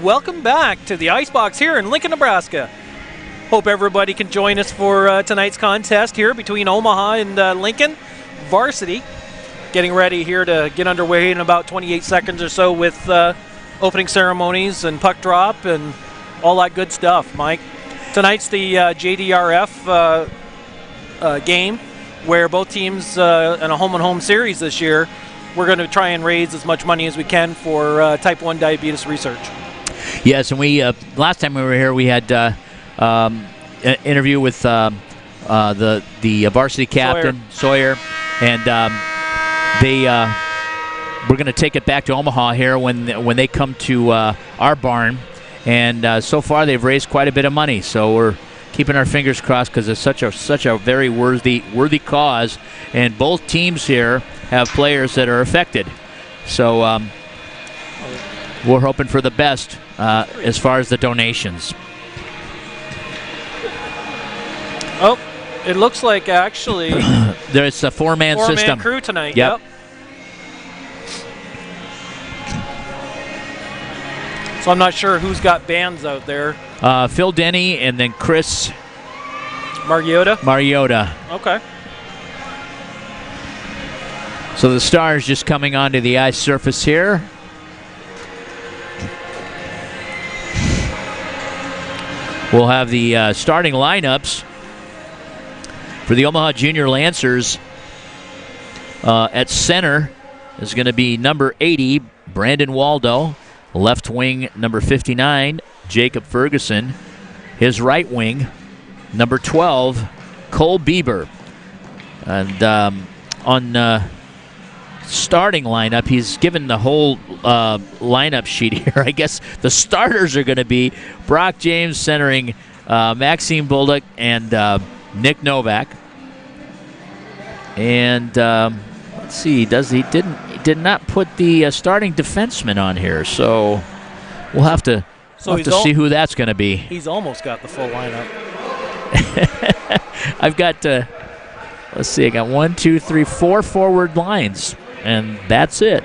welcome back to the Icebox here in Lincoln, Nebraska. Hope everybody can join us for tonight's contest here between Omaha and Lincoln. Varsity getting ready here to get underway in about 28 seconds or so with opening ceremonies and puck drop and all that good stuff, Mike. Tonight's the JDRF game where both teams in a home-and-home series this year, we're going to try and raise as much money as we can for type 1 diabetes research. Yes, and we last time we were here, we had an interview with the varsity captain, Sawyer, and we're going to take it back to Omaha here when they come to our barn, and so far they've raised quite a bit of money, so we're keeping our fingers crossed because it's such a very worthy cause, and both teams here have players that are affected. So we're hoping for the best as far as the donations. Oh, it looks like actually there's a four-man system crew tonight. Yep. So I'm not sure who's got bands out there. Phil Denny and then Chris Mariota. Okay. So the Stars just coming onto the ice surface here. We'll have the starting lineups for the Omaha Junior Lancers. At center is going to be number 80, Brandon Waldo. Left wing, number 59, Jacob Ferguson. His right wing, number 12, Cole Bieber. And on starting lineup, he's given the whole lineup sheet here. I guess the starters are going to be Brock James centering Maxime Bullock and Nick Novak. And let's see, he did not put the starting defenseman on here, so we'll have to see who that's going to be. He's almost got the full lineup. I've got let's see, I got 1, 2, 3, 4 forward lines, and that's it.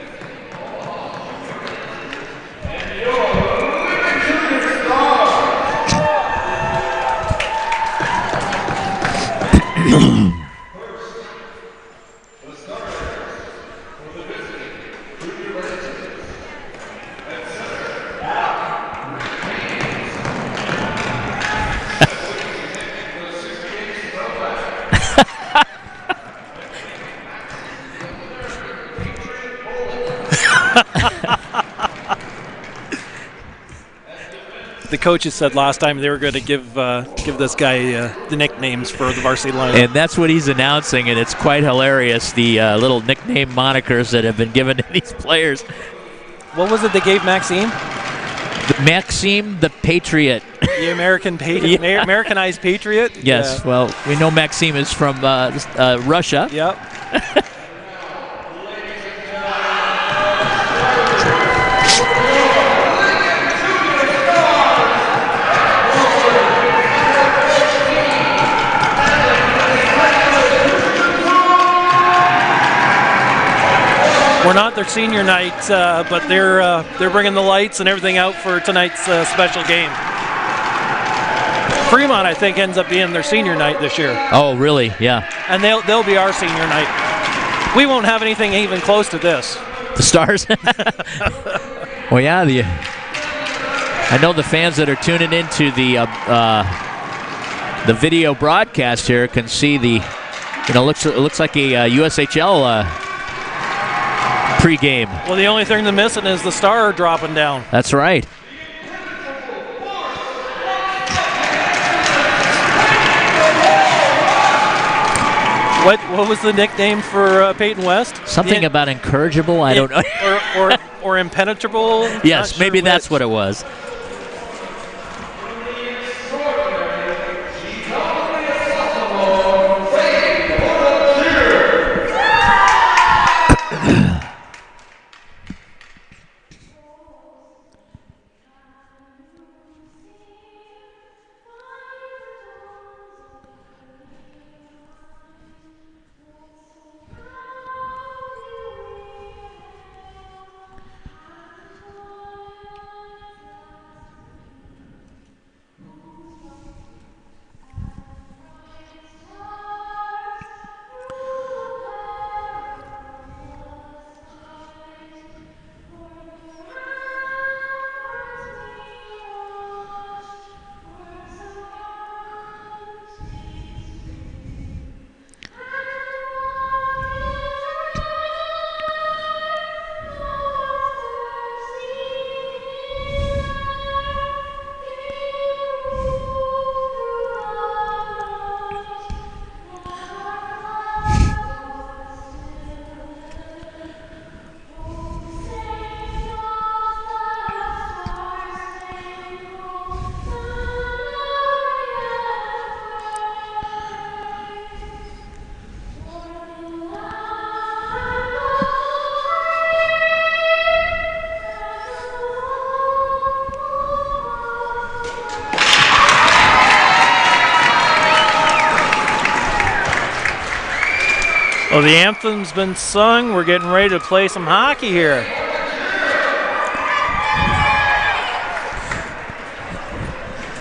The coaches said last time they were going to give this guy the nicknames for the varsity lineup. And that's what he's announcing, and it's quite hilarious, the little nickname monikers that have been given to these players. What was it they gave Maxime? Maxime the Patriot. The Americanized Patriot? Yes, yeah. Well, we know Maxime is from Russia. Yep. We're not their senior night, but they're bringing the lights and everything out for tonight's special game. Fremont, I think, ends up being their senior night this year. Oh, really? Yeah. And they'll be our senior night. We won't have anything even close to this. The Stars? Well, yeah. I know the fans that are tuning into the video broadcast here can see it looks like a USHL. Pre-game. Well, the only thing they're missing is the star dropping down. That's right. What was the nickname for Peyton West? Something about incorrigible. I don't know. or impenetrable. Yes, maybe that's what it was. Well, the anthem's been sung. We're getting ready to play some hockey here.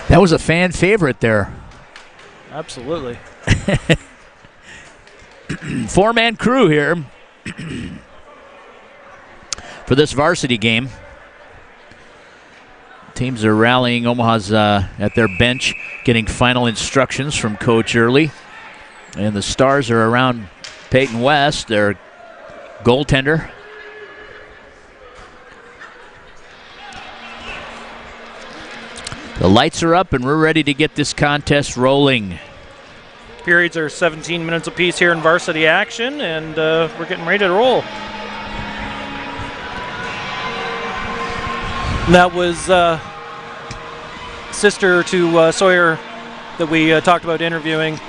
That was a fan favorite there. Absolutely. Four-man crew here for this varsity game. Teams are rallying. Omaha's at their bench, getting final instructions from Coach Early. And the Stars are around Peyton West, their goaltender. The lights are up and we're ready to get this contest rolling. Periods are 17 minutes apiece here in varsity action, and we're getting ready to roll. And that was sister to Sawyer that we talked about interviewing,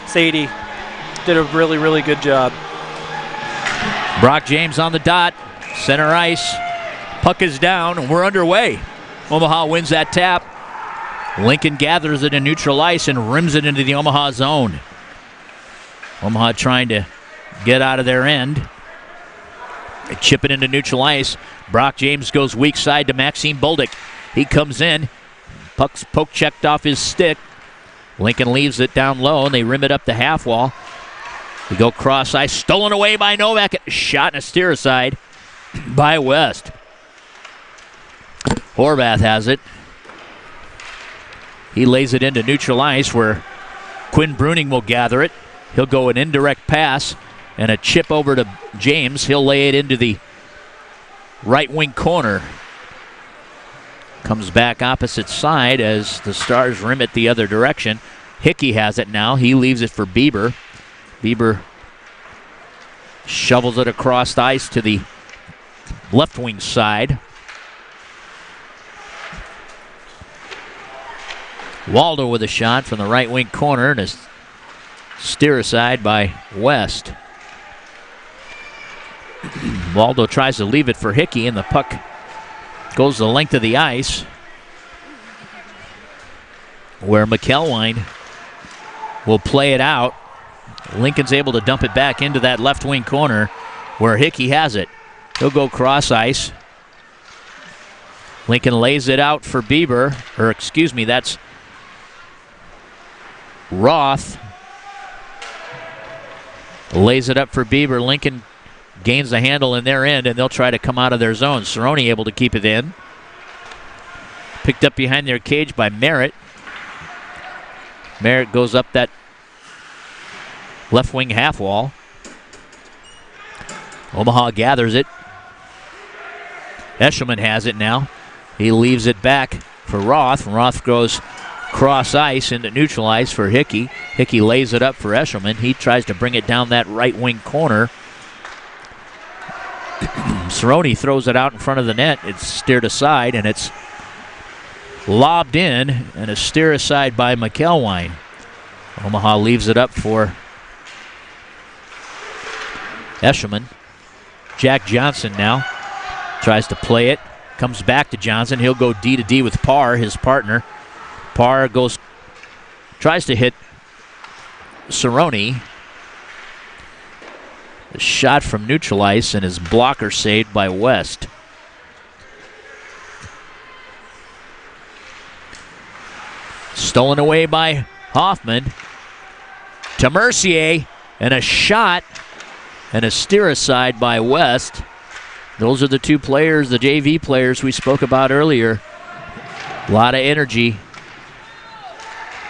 Sadie. Did a really, really good job. Brock James on the dot, center ice. Puck is down, and we're underway. Omaha wins that tap. Lincoln gathers it in neutral ice and rims it into the Omaha zone. Omaha trying to get out of their end. They chip it into neutral ice. Brock James goes weak side to Maxime Bolduc. He comes in. Puck's poke checked off his stick. Lincoln leaves it down low, and they rim it up the half wall. They go cross ice, stolen away by Novak. Shot and a steer aside by West. Horvath has it. He lays it into neutral ice where Quinn Bruning will gather it. He'll go an indirect pass and a chip over to James. He'll lay it into the right wing corner. Comes back opposite side as the Stars rim it the other direction. Hickey has it now. He leaves it for Bieber. Bieber shovels it across the ice to the left wing side. Waldo with a shot from the right wing corner and a steer aside by West. Waldo tries to leave it for Hickey, and the puck goes the length of the ice where McElwain will play it out. Lincoln's able to dump it back into that left wing corner where Hickey has it. He'll go cross ice. Lincoln lays it out for Bieber, or excuse me, that's Roth. Lays it up for Bieber. Lincoln gains the handle in their end, and they'll try to come out of their zone. Cerrone able to keep it in. Picked up behind their cage by Merritt. Merritt goes up that left wing half wall. Omaha gathers it. Eshelman has it now. He leaves it back for Roth. Roth goes cross ice into neutral ice for Hickey. Hickey lays it up for Eshelman. He tries to bring it down that right wing corner. Cerrone throws it out in front of the net. It's steered aside, and it's lobbed in, and a steer aside by McElwain. Omaha leaves it up for Eshelman. Jack Johnson now tries to play it. Comes back to Johnson. He'll go D to D with Parr, his partner. Parr tries to hit Cerrone. A shot from neutral ice and his blocker saved by West. Stolen away by Hoffman. To Mercier, and a shot and a steer aside by West. Those are the two players, the JV players we spoke about earlier. A lot of energy.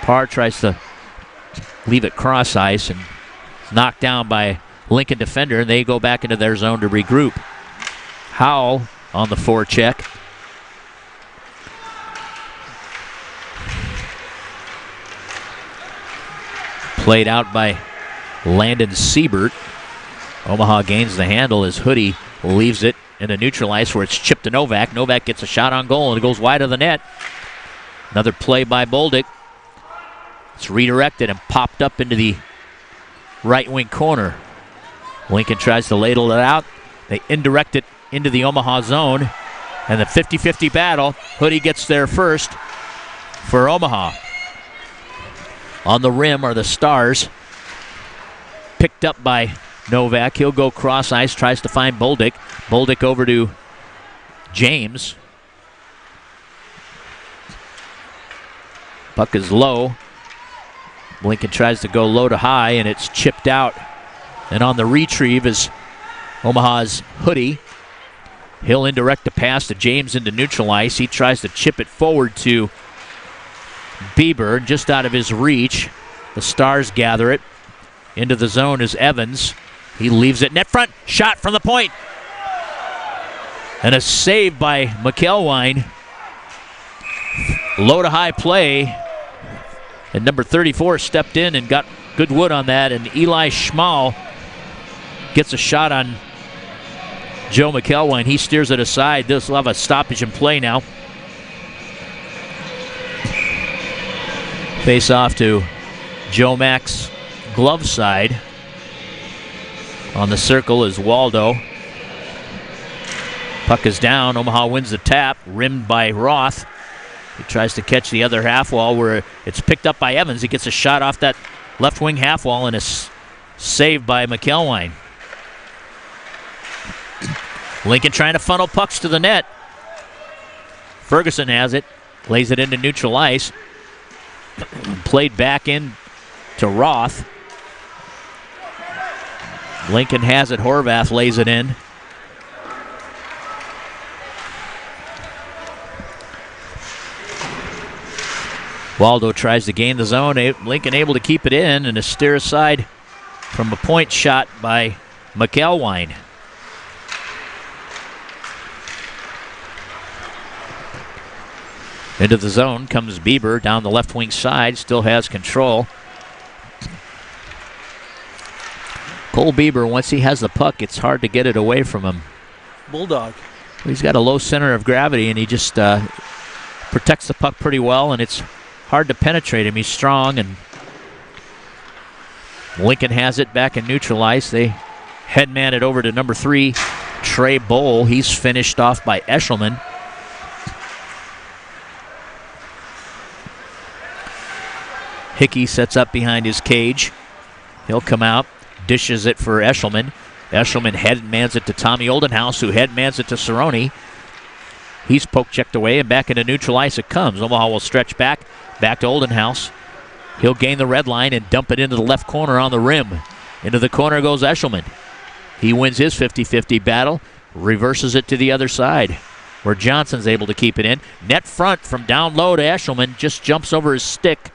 Parr tries to leave it cross ice and knocked down by Lincoln defender, and they go back into their zone to regroup. Howell on the forecheck. Played out by Landon Siebert. Omaha gains the handle as Hoodie leaves it in a neutral ice where it's chipped to Novak. Novak gets a shot on goal and it goes wide of the net. Another play by Bolduc. It's redirected and popped up into the right wing corner. Lincoln tries to ladle it out. They indirect it into the Omaha zone. And the 50-50 battle. Hoodie gets there first for Omaha. On the rim are the Stars. Picked up by Novak. He'll go cross ice, tries to find Bolduc. Bolduc over to James. Puck is low. Lincoln tries to go low to high, and it's chipped out. And on the retrieve is Omaha's Hoodie. He'll indirect the pass to James into neutral ice. He tries to chip it forward to Bieber, just out of his reach. The Stars gather it. Into the zone is Evans. He leaves it net front. Shot from the point. And a save by McElwine. Low to high play. And number 34 stepped in and got good wood on that. And Eli Schmal gets a shot on Joe McElwine. He steers it aside. This will have a stoppage in play now. Face off to Joe Mack's glove side. On the circle is Waldo. Puck is down. Omaha wins the tap, rimmed by Roth. He tries to catch the other half wall where it's picked up by Evans. He gets a shot off that left wing half wall and is saved by McElwine. Lincoln trying to funnel pucks to the net. Ferguson has it, lays it into neutral ice. Played back in to Roth. Lincoln has it. Horvath lays it in. Waldo tries to gain the zone. Lincoln able to keep it in, and a steer aside from a point shot by McElwine. Into the zone comes Bieber down the left wing side, still has control. Cole Bieber, once he has the puck, it's hard to get it away from him. Bulldog. He's got a low center of gravity, and he just protects the puck pretty well, and it's hard to penetrate him. He's strong, and Lincoln has it back in neutral ice. They headman it over to number 3, Trey Bowl. He's finished off by Eshelman. Hickey sets up behind his cage. He'll come out, dishes it for Eshelman. Eshelman headmans it to Tommy Oldenhouse, who headmans it to Cerrone. He's poke-checked away, and back into neutral ice it comes. Omaha will stretch back to Oldenhouse. He'll gain the red line and dump it into the left corner on the rim. Into the corner goes Eshelman. He wins his 50-50 battle, reverses it to the other side, where Johnson's able to keep it in. Net front from down low to Eshelman, just jumps over his stick.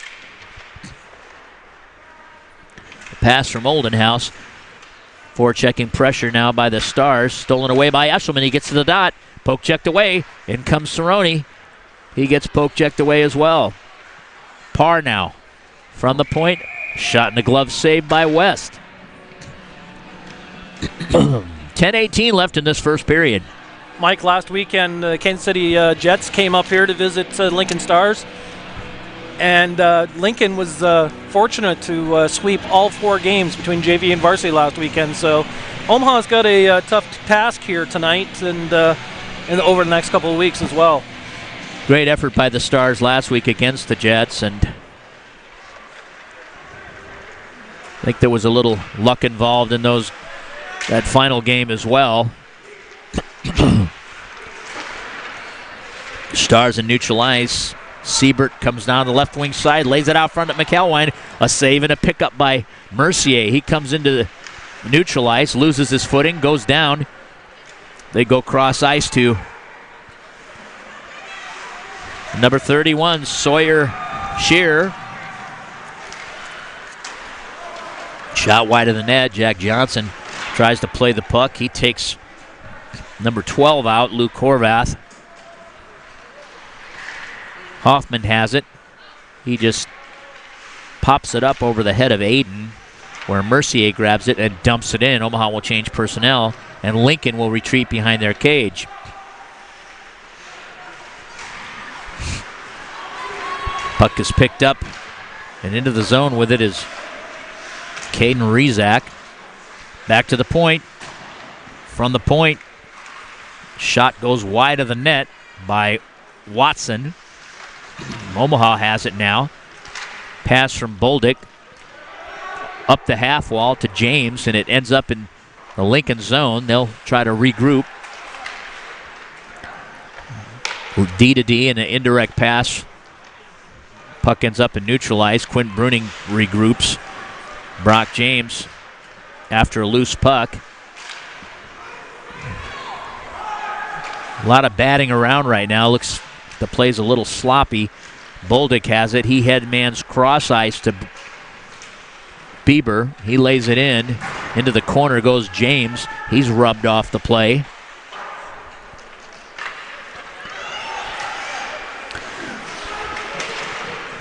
Pass from Oldenhouse. Forechecking pressure now by the Stars. Stolen away by Eshelman. He gets to the dot. Poke checked away. In comes Cerrone. He gets poke checked away as well. Parr now. From the point. Shot in the glove saved by West. 10:18 left in this first period. Mike, last weekend, Kansas City Jets came up here to visit Lincoln Stars. And Lincoln was fortunate to sweep all 4 games between JV and varsity last weekend. So Omaha's got a tough task here tonight and over the next couple of weeks as well. Great effort by the Stars last week against the Jets, and I think there was a little luck involved in that final game as well. Stars in neutral ice. Siebert comes down the left wing side, lays it out front at McElwine. A save and a pickup by Mercier. He comes into the neutral ice, loses his footing, goes down. They go cross ice to number 31, Sawyer Shearer. Shot wide of the net. Jack Johnson tries to play the puck. He takes number 12 out, Luke Horvath. Hoffman has it. He just pops it up over the head of Aiden, where Mercier grabs it and dumps it in. Omaha will change personnel, and Lincoln will retreat behind their cage. Puck is picked up, and into the zone with it is Caden Rezak. Back to the point. From the point, shot goes wide of the net by Watson. Omaha has it now. Pass from Bolduc. up the half wall to James, and it ends up in the Lincoln zone. They'll try to regroup. D to D and an indirect pass. Puck ends up in neutralized. Quinn Bruning regroups. Brock James after a loose puck. A lot of batting around right now. Looks the play's a little sloppy. Bolduc has it. He headmans cross ice to Bieber. He lays it in. Into the corner goes James. He's rubbed off the play.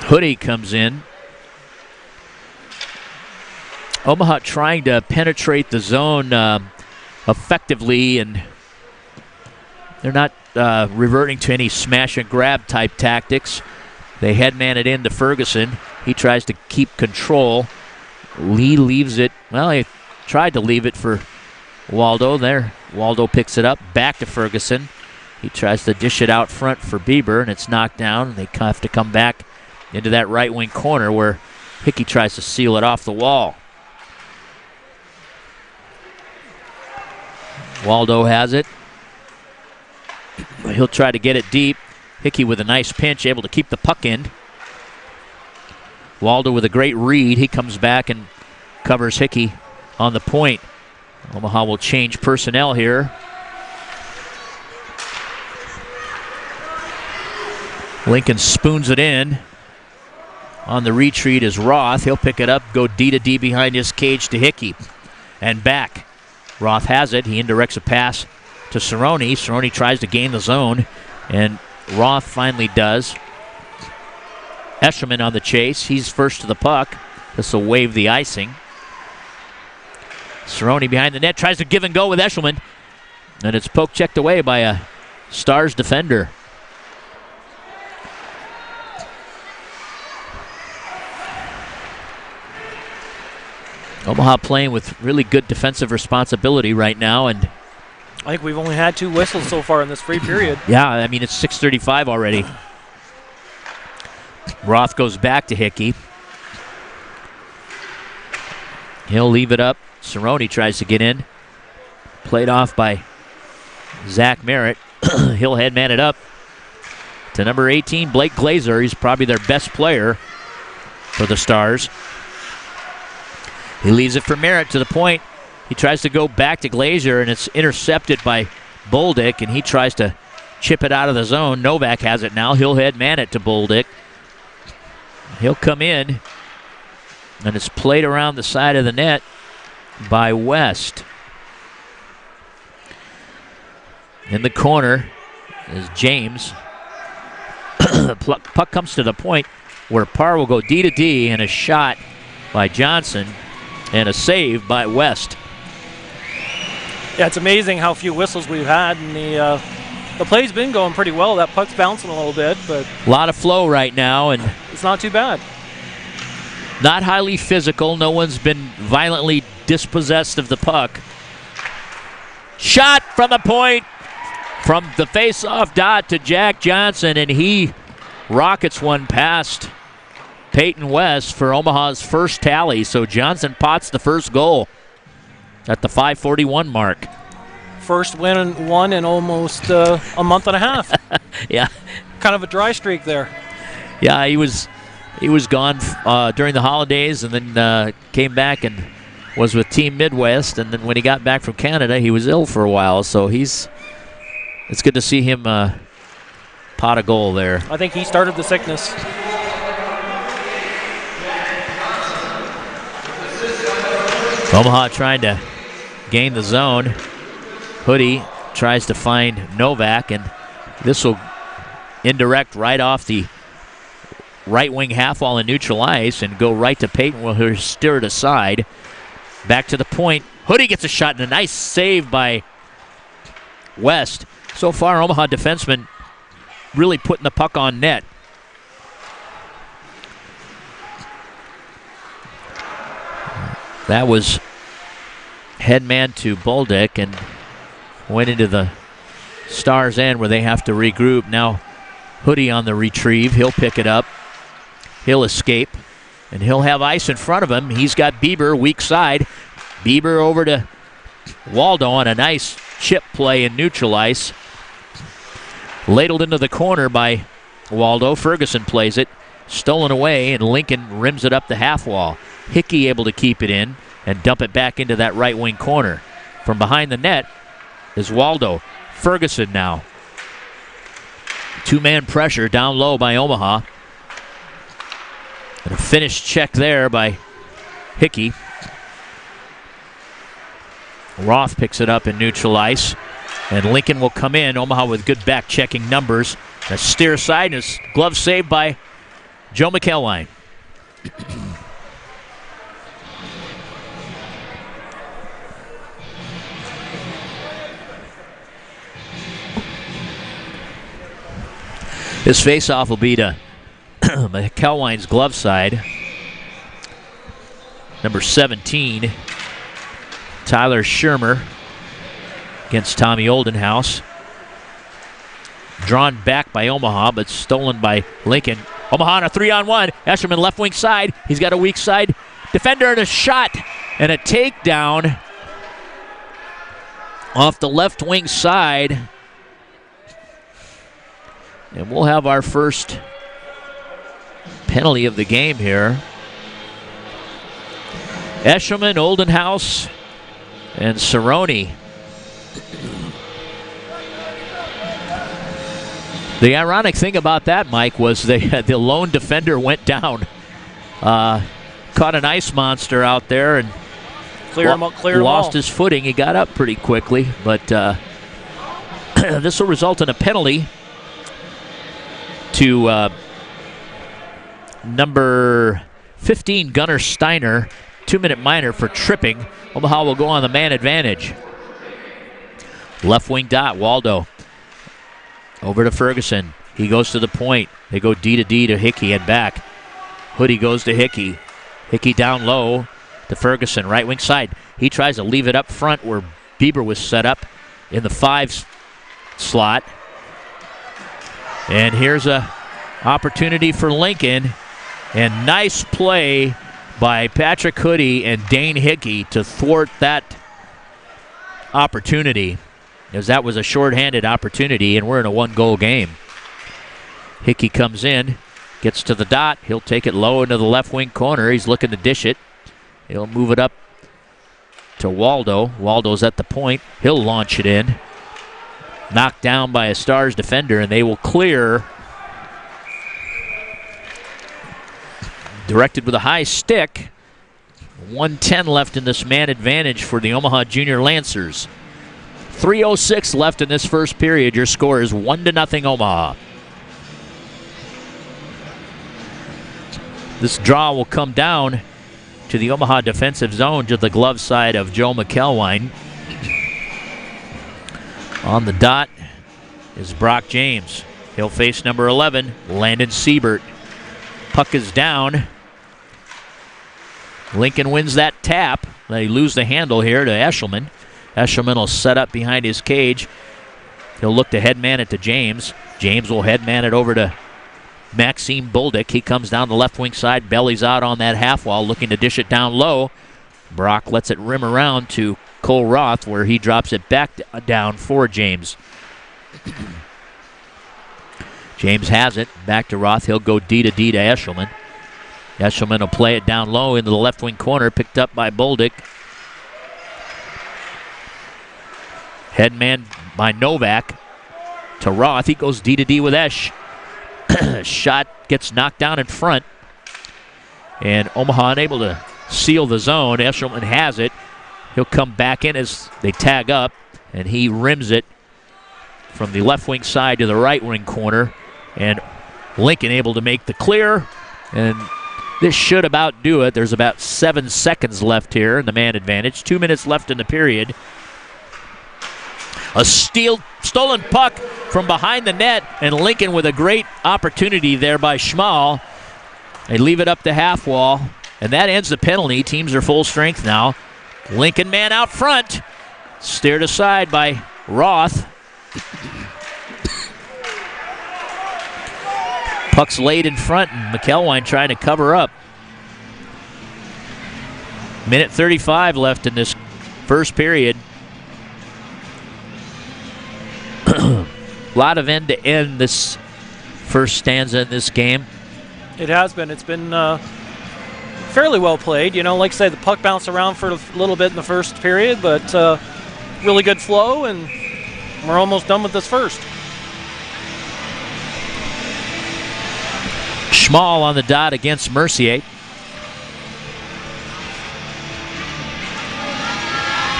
Hoodie comes in. Omaha trying to penetrate the zone effectively, and they're not reverting to any smash and grab type tactics. They headman it into Ferguson. He tries to keep control. Lee leaves it. Well, he tried to leave it for Waldo there. Waldo picks it up. Back to Ferguson. He tries to dish it out front for Bieber, and it's knocked down. They have to come back into that right wing corner where Hickey tries to seal it off the wall. Waldo has it. He'll try to get it deep. Hickey with a nice pinch, able to keep the puck in. Waldo with a great read. He comes back and covers Hickey on the point. Omaha will change personnel here. Lincoln spoons it in. On the retreat is Roth. He'll pick it up, go D to D behind his cage to Hickey. And back. Roth has it. He indirects a pass to Cerrone. Cerrone tries to gain the zone, and Roth finally does. Eshelman on the chase. He's first to the puck. This will waive the icing. Cerrone behind the net, tries to give and go with Eshelman. And it's poke checked away by a Stars defender. Omaha playing with really good defensive responsibility right now, and I think we've only had 2 whistles so far in this free period. Yeah, I mean, it's 6:35 already. Roth goes back to Hickey. He'll leave it up. Cerrone tries to get in. Played off by Zach Merritt. He'll headman it up to number 18, Blake Glazer. He's probably their best player for the Stars. He leaves it for Merritt to the point. He tries to go back to Glazer, and it's intercepted by Bolduc, and he tries to chip it out of the zone. Novak has it now. He'll headman it to Bolduc. He'll come in, and it's played around the side of the net by West. In the corner is James. The puck comes to the point where Parr will go D to D, and a shot by Johnson and a save by West. Yeah, it's amazing how few whistles we've had, and the play's been going pretty well. That puck's bouncing a little bit, but a lot of flow right now, and it's not too bad. Not highly physical. No one's been violently dispossessed of the puck. Shot from the point, from the face-off dot to Jack Johnson, and he rockets one past Peyton West for Omaha's first tally. So Johnson pots the first goal at the 5:41 mark. First win in almost a month and a half. Yeah. Kind of a dry streak there. Yeah, he was gone during the holidays, and then came back and was with Team Midwest, and then when he got back from Canada, he was ill for a while. So it's good to see him pot a goal there. I think he started the sickness. Omaha trying to gain the zone. Hoodie tries to find Novak, and this will indirect right off the right wing half wall in neutral ice and go right to Peyton. Will steer it aside. Back to the point. Hoodie gets a shot, and a nice save by West. So far, Omaha defensemen really putting the puck on net. That was headman to Bolduc and went into the Stars' end where they have to regroup. Now Hoodie on the retrieve. He'll pick it up. He'll escape. And he'll have ice in front of him. He's got Bieber, weak side. Bieber over to Waldo on a nice chip play in neutral ice. Ladled into the corner by Waldo. Ferguson plays it. Stolen away, and Lincoln rims it up the half wall. Hickey able to keep it in and dump it back into that right wing corner. From behind the net is Waldo. Ferguson now. Two-man pressure down low by Omaha. And a finished check there by Hickey. Roth picks it up in neutral ice. And Lincoln will come in. Omaha with good back-checking numbers. A steer side, and his glove saved by Joe McElwain. His face-off will be to McElwain's glove side. Number 17, Tyler Shermer against Tommy Oldenhouse. Drawn back by Omaha, but stolen by Lincoln. Omaha on a 3-on-1. Escherman left wing side. He's got a weak side defender and a shot and a takedown off the left wing side. And we'll have our first penalty of the game here. Escherman, Oldenhouse, and Cerrone. The ironic thing about that, Mike, was the lone defender went down. Caught an ice monster out there and lost his footing. He got up pretty quickly, but this will result in a penalty to number 15, Gunnar Steiner, 2-minute minor for tripping. Omaha will go on the man advantage. Left wing dot, Waldo. Over to Ferguson. He goes to the point. They go D to D to Hickey and back. Hoodie goes to Hickey. Hickey down low to Ferguson, right wing side. He tries to leave it up front where Bieber was set up in the 5 slot. And here's a opportunity for Lincoln. And nice play by Patrick Hoodie and Dane Hickey to thwart that opportunity, as that was a shorthanded opportunity, and we're in a 1-goal game. Hickey comes in, gets to the dot. He'll take it low into the left wing corner. He's looking to dish it. He'll move it up to Waldo. Waldo's at the point. He'll launch it in. Knocked down by a Stars defender, and they will clear. Directed with a high stick. 1:10 left in this man advantage for the Omaha Junior Lancers. 3:06 left in this first period. Your score is 1-0 Omaha. This draw will come down to the Omaha defensive zone to the glove side of Joe McElwain. On the dot is Brock James. He'll face number 11, Landon Siebert. Puck is down. Lincoln wins that tap. They lose the handle here to Eshelman. Eshelman will set up behind his cage. He'll look to headman it to James. James will headman it over to Maxime Boldick. He comes down the left wing side, bellies out on that half wall, looking to dish it down low. Brock lets it rim around to Cole Roth, where he drops it back down for James. James has it. Back to Roth. He'll go D to D to Eshelman. Eshelman will play it down low into the left wing corner, picked up by Boldick. Headman by Novak to Roth. He goes D to D with Esch. Shot gets knocked down in front. And Omaha unable to seal the zone. Eshelman has it. He'll come back in as they tag up, and he rims it from the left wing side to the right wing corner. And Lincoln able to make the clear. And this should about do it. There's about 7 seconds left here in the man advantage. 2 minutes left in the period. A stolen puck from behind the net, and Lincoln with a great opportunity there by Schmal. They leave it up the half wall, and that ends the penalty. Teams are full strength now. Lincoln man out front. Steered aside by Roth. Puck's laid in front, and McElwain trying to cover up. Minute 35 left in this first period. A lot of end-to-end this first stanza in this game. It has been. It's been fairly well played. Like I said, the puck bounced around for a little bit in the first period, but really good flow, and we're almost done with this first. Schmall on the dot against Mercier.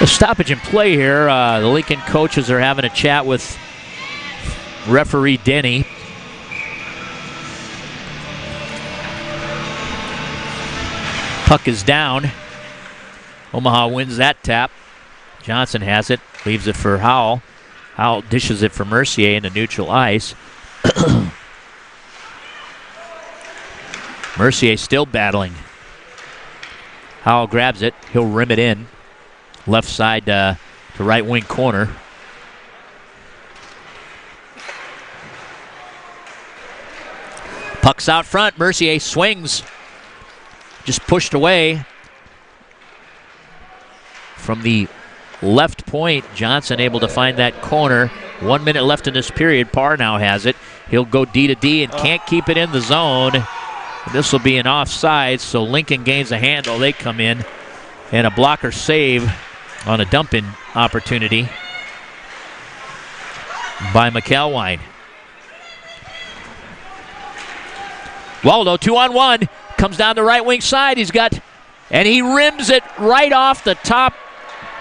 A stoppage in play here. The Lincoln coaches are having a chat with referee Denny. Puck is down. Omaha wins that tap. Johnson has it, leaves it for Howell. Howell dishes it for Mercier into neutral ice. Mercier still battling. Howell grabs it. He'll rim it in. Left side to right wing corner. Puck's out front. Mercier swings. Just pushed away from the left point. Johnson able to find that corner. 1 minute left in this period. Parr now has it. He'll go D to D and can't keep it in the zone. This will be an offside, so Lincoln gains a handle. They come in, and a blocker save on a dump-in opportunity by McElwine. Waldo, 2-on-1, comes down the right wing side. And he rims it right off the top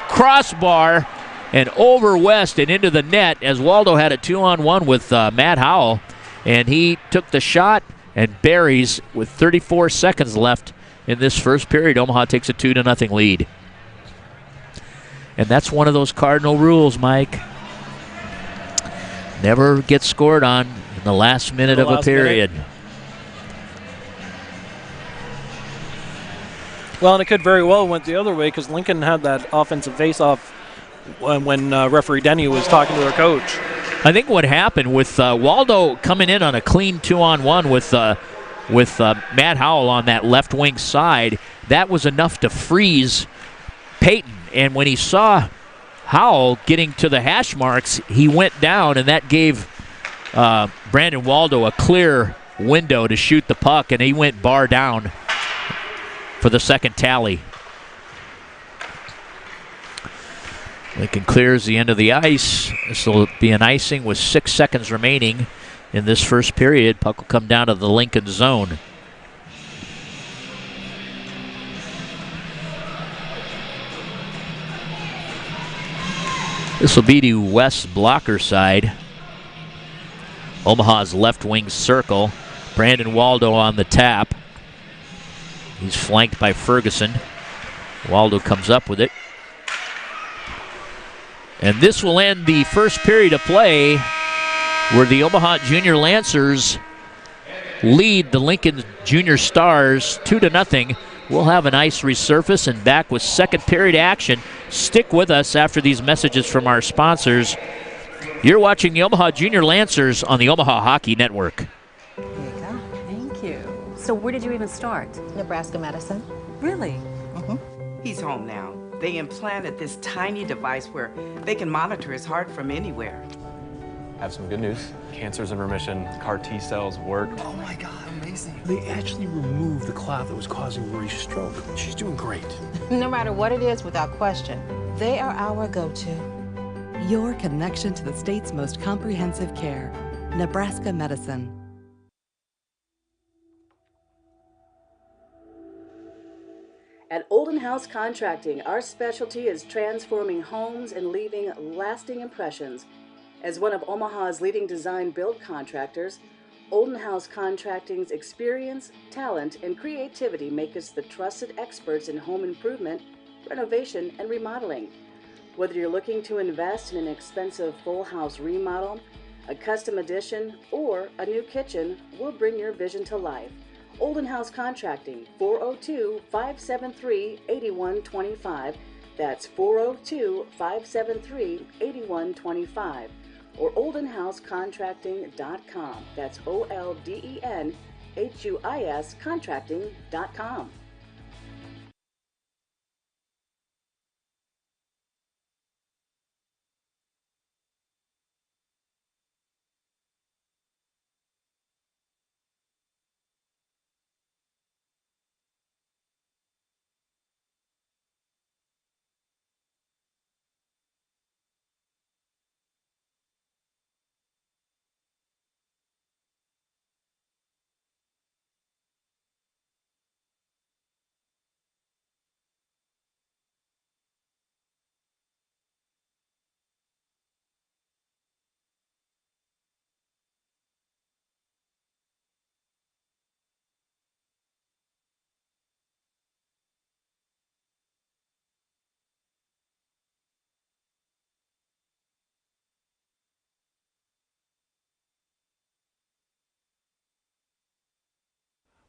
crossbar and over West and into the net as Waldo had a 2-on-1 with Matt Howell, and he took the shot and buries with 34 seconds left in this first period. Omaha takes a 2-0 lead. And that's one of those cardinal rules, Mike. Never get scored on in the last minute of a period. Well, and it could very well went the other way because Lincoln had that offensive face-off when referee Denny was talking to their coach. I think what happened with Waldo coming in on a clean 2-on-1 with Matt Howell on that left wing side, that was enough to freeze Peyton. And when he saw Howell getting to the hash marks, he went down, and that gave Brandon Waldo a clear window to shoot the puck, and he went bar down for the second tally. Lincoln clears the end of the ice. This will be an icing with 6 seconds remaining in this first period. Puck will come down to the Lincoln zone. This will be to West's blocker side. Omaha's left wing circle. Brandon Waldo on the tap. He's flanked by Ferguson. Waldo comes up with it. And this will end the first period of play where the Omaha Junior Lancers lead the Lincoln Junior Stars 2-0. We'll have an ice resurface and back with second period action. Stick with us after these messages from our sponsors. You're watching the Omaha Junior Lancers on the Omaha Hockey Network. There you go. Thank you. So where did you even start? Nebraska Medicine. Really? He's home now. They implanted this tiny device where they can monitor his heart from anywhere. I have some good news. Cancer's in remission. CAR T cells work. Oh my God, amazing. They actually removed the clot that was causing Marie's stroke. She's doing great. No matter what it is, without question, they are our go-to. Your connection to the state's most comprehensive care. Nebraska Medicine. At Olden House Contracting, our specialty is transforming homes and leaving lasting impressions. As one of Omaha's leading design build contractors, Olden House Contracting's experience, talent, and creativity make us the trusted experts in home improvement, renovation, and remodeling. Whether you're looking to invest in an expensive full house remodel, a custom addition, or a new kitchen, we'll bring your vision to life. Olden House Contracting, 402-573-8125. That's 402-573-8125. Or oldenhousecontracting.com. That's OLDENHUIS contracting.com.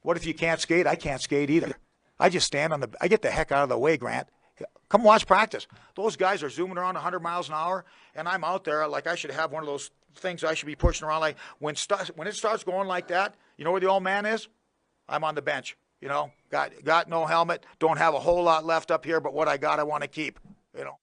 What if you can't skate? I can't skate either. I just stand on the. I get the heck out of the way, Grant. Come watch practice. Those guys are zooming around 100 miles an hour, and I'm out there like I should have one of those things I should be pushing around. Like when it starts going like that, you know where the old man is? I'm on the bench. You know, got no helmet. Don't have a whole lot left up here, but what I got, I want to keep. You know.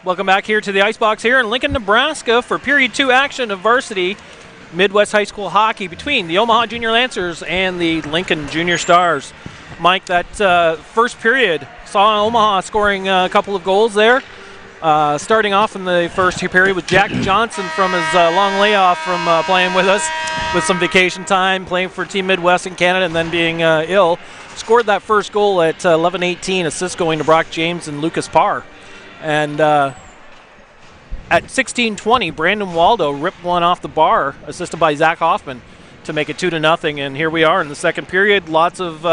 Welcome back here to the Icebox here in Lincoln, Nebraska for Period 2 action of Varsity Midwest High School hockey between the Omaha Junior Lancers and the Lincoln Junior Stars. Mike, that first period saw Omaha scoring a couple of goals there. Starting off in the first period with Jack Johnson from his long layoff from playing with us with some vacation time, playing for Team Midwest in Canada and then being ill. Scored that first goal at 11:18, assist going to Brock James and Lucas Parr. And at 16:20, Brandon Waldo ripped one off the bar, assisted by Zach Hoffman, to make it 2-0. And here we are in the second period. Lots of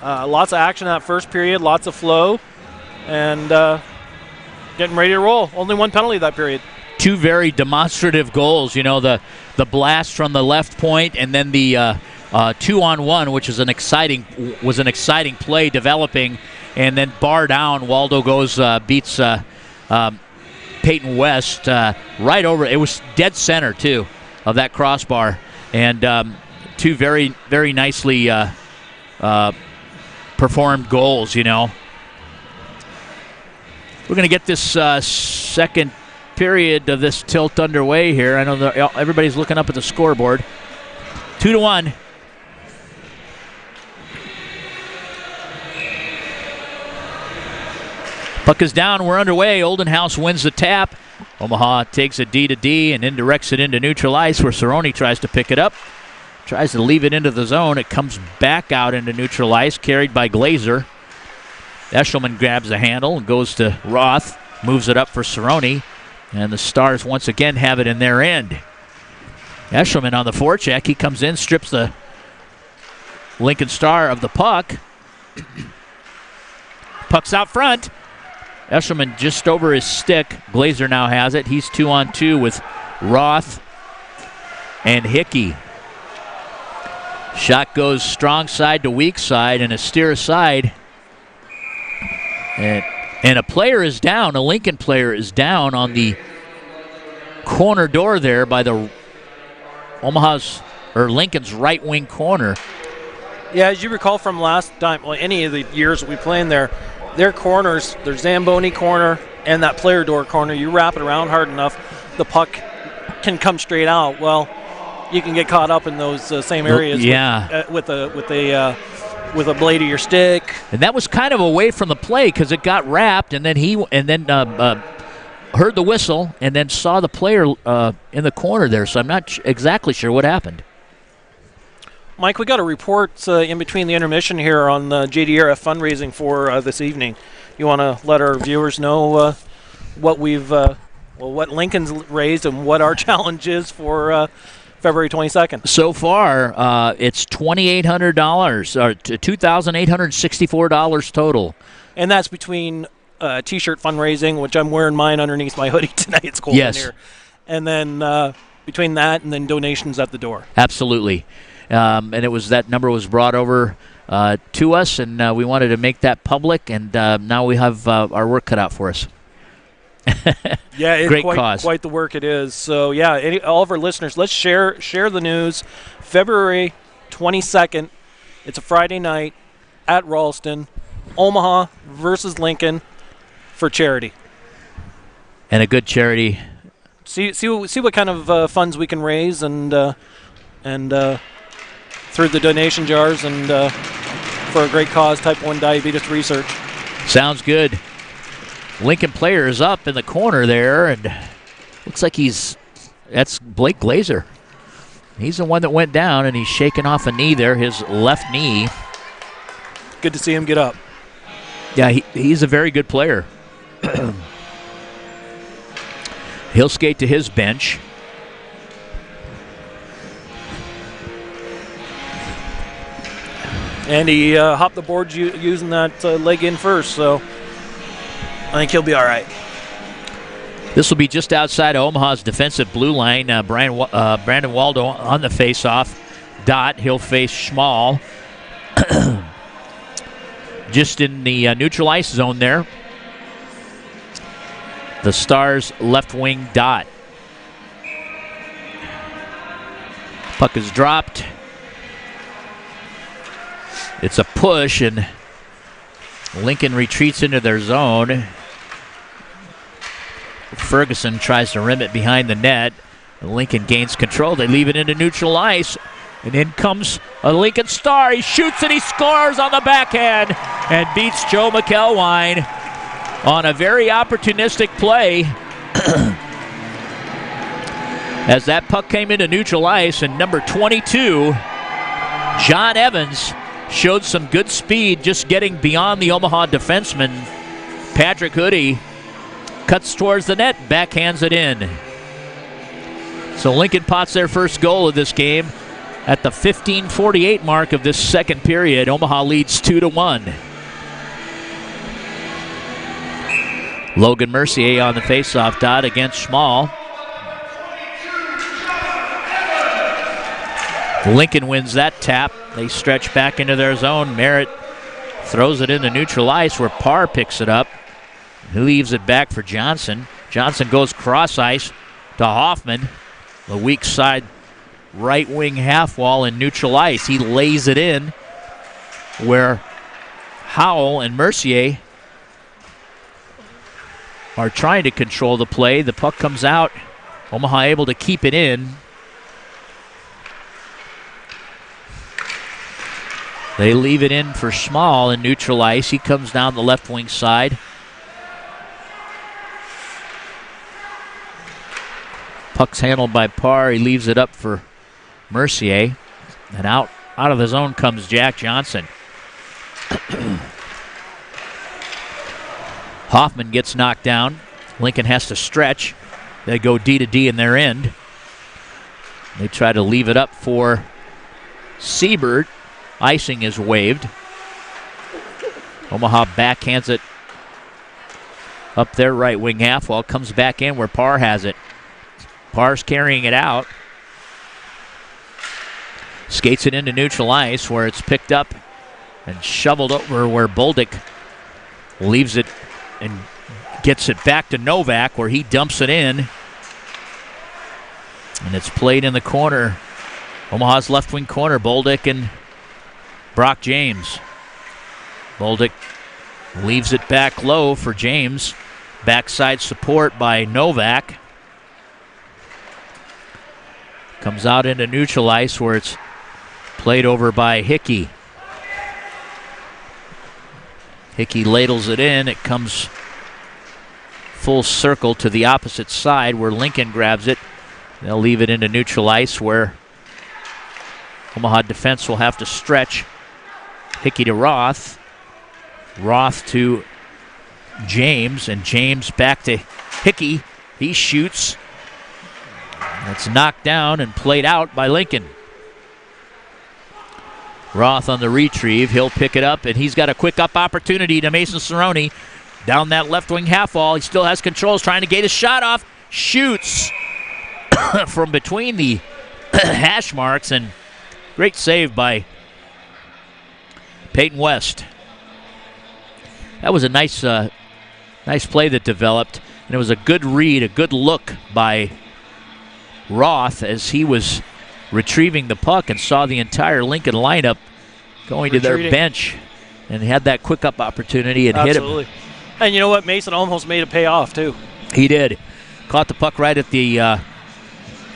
action in that first period, lots of flow, and getting ready to roll. Only one penalty that period. Two very demonstrative goals. You know, the blast from the left point, and then the 2-on-1, which is an exciting play developing. And then bar down, Waldo goes beats Peyton West right over. It was dead center too of that crossbar, and two very, very nicely performed goals. You know, we're going to get this second period of this tilt underway here. I know everybody's looking up at the scoreboard. 2-1. Puck is down. We're underway. Oldenhouse wins the tap. Omaha takes a D-to-D and then directs it into neutral ice where Cerrone tries to pick it up. Tries to leave it into the zone. It comes back out into neutral ice, carried by Glazer. Eshelman grabs the handle and goes to Roth. Moves it up for Cerrone. And the Stars once again have it in their end. Eshelman on the forecheck. He comes in, strips the Lincoln Star of the puck. Puck's out front. Eshelman just over his stick. Glazer now has it. He's 2-on-2 with Roth and Hickey. Shot goes strong side to weak side and a steer aside. And a player is down. A Lincoln player is down on the corner door there by the Lincoln's right wing corner. Yeah, as you recall from last time, well, any of the years we played in there, their corners, their Zamboni corner and that player door corner, you wrap it around hard enough, the puck can come straight out. Well, you can get caught up in those same areas. Yeah. With a blade of your stick. And that was kind of away from the play because it got wrapped, and then heard the whistle and then saw the player in the corner there. So I'm not exactly sure what happened. Mike, we got a report in between the intermission here on the JDRF fundraising for this evening. You want to let our viewers know what what Lincoln's raised and what our challenge is for February 22nd? So far, it's $2,800 or $2,864 total. And that's between T-shirt fundraising, which I'm wearing mine underneath my hoodie tonight. It's cold in here. And then between that and then donations at the door. Absolutely. And that number was brought over to us, and we wanted to make that public, and now we have our work cut out for us. Yeah, it's great cause. Quite the work it is. So yeah, all of our listeners, let's share the news. February 22nd, it's a Friday night at Ralston, Omaha versus Lincoln for charity. And a good charity. See what kind of funds we can raise and through the donation jars and for a great cause, type 1 diabetes research. Sounds good. Lincoln player is up in the corner there, and looks like that's Blake Glazer. He's the one that went down, and he's shaking off a knee there, his left knee. Good to see him get up. Yeah, he's a very good player. He'll skate to his bench. And he hopped the boards using that leg in first, so I think he'll be all right. This will be just outside of Omaha's defensive blue line. Brandon Waldo on the face-off dot. He'll face Schmall. Just in the neutral ice zone there. The Stars' left wing dot. Puck is dropped. It's a push, and Lincoln retreats into their zone. Ferguson tries to rim it behind the net. Lincoln gains control. They leave it into neutral ice. And in comes a Lincoln star. He shoots and he scores on the backhand and beats Joe McElwine on a very opportunistic play. As that puck came into neutral ice, and number 22, John Evans, showed some good speed just getting beyond the Omaha defenseman. Patrick Hoodie cuts towards the net, backhands it in. So Lincoln pots their first goal of this game at the 15:48 mark of this second period. Omaha leads 2-1. Logan Mercier on the faceoff dot against Schmall. Lincoln wins that tap. They stretch back into their zone. Merritt throws it into neutral ice where Parr picks it up. He leaves it back for Johnson. Johnson goes cross ice to Hoffman. The weak side right wing half wall in neutral ice. He lays it in where Howell and Mercier are trying to control the play. The puck comes out. Omaha able to keep it in. They leave it in for Schmall in neutral ice. He comes down the left wing side. Puck's handled by Parr. He leaves it up for Mercier. And out of the zone comes Jack Johnson. Hoffman gets knocked down. Lincoln has to stretch. They go D to D in their end. They try to leave it up for Siebert. Icing is waived. Omaha backhands it up their right wing half wall. Comes back in where Parr has it. Parr's carrying it out. Skates it into neutral ice where it's picked up and shoveled over where Bolduc leaves it and gets it back to Novak where he dumps it in. And it's played in the corner. Omaha's left wing corner. Bolduc and Brock James. Bolduc leaves it back low for James. Backside support by Novak. Comes out into neutral ice where it's played over by Hickey. Hickey ladles it in. It comes full circle to the opposite side where Lincoln grabs it. They'll leave it into neutral ice where Omaha defense will have to stretch. Hickey to Roth. Roth to James, and James back to Hickey. He shoots. It's knocked down and played out by Lincoln. Roth on the retrieve. He'll pick it up, and he's got a quick up opportunity to Mason Cerrone. Down that left wing half wall. He still has control. He's trying to get his shot off. Shoots from between the hash marks, and great save by Peyton West. That was a nice play that developed, and it was a good read, a good look by Roth as he was retrieving the puck and saw the entire Lincoln lineup going to their bench and had that quick up opportunity and hit him. And you know what? Mason almost made it pay off, too. He did. Caught the puck right at the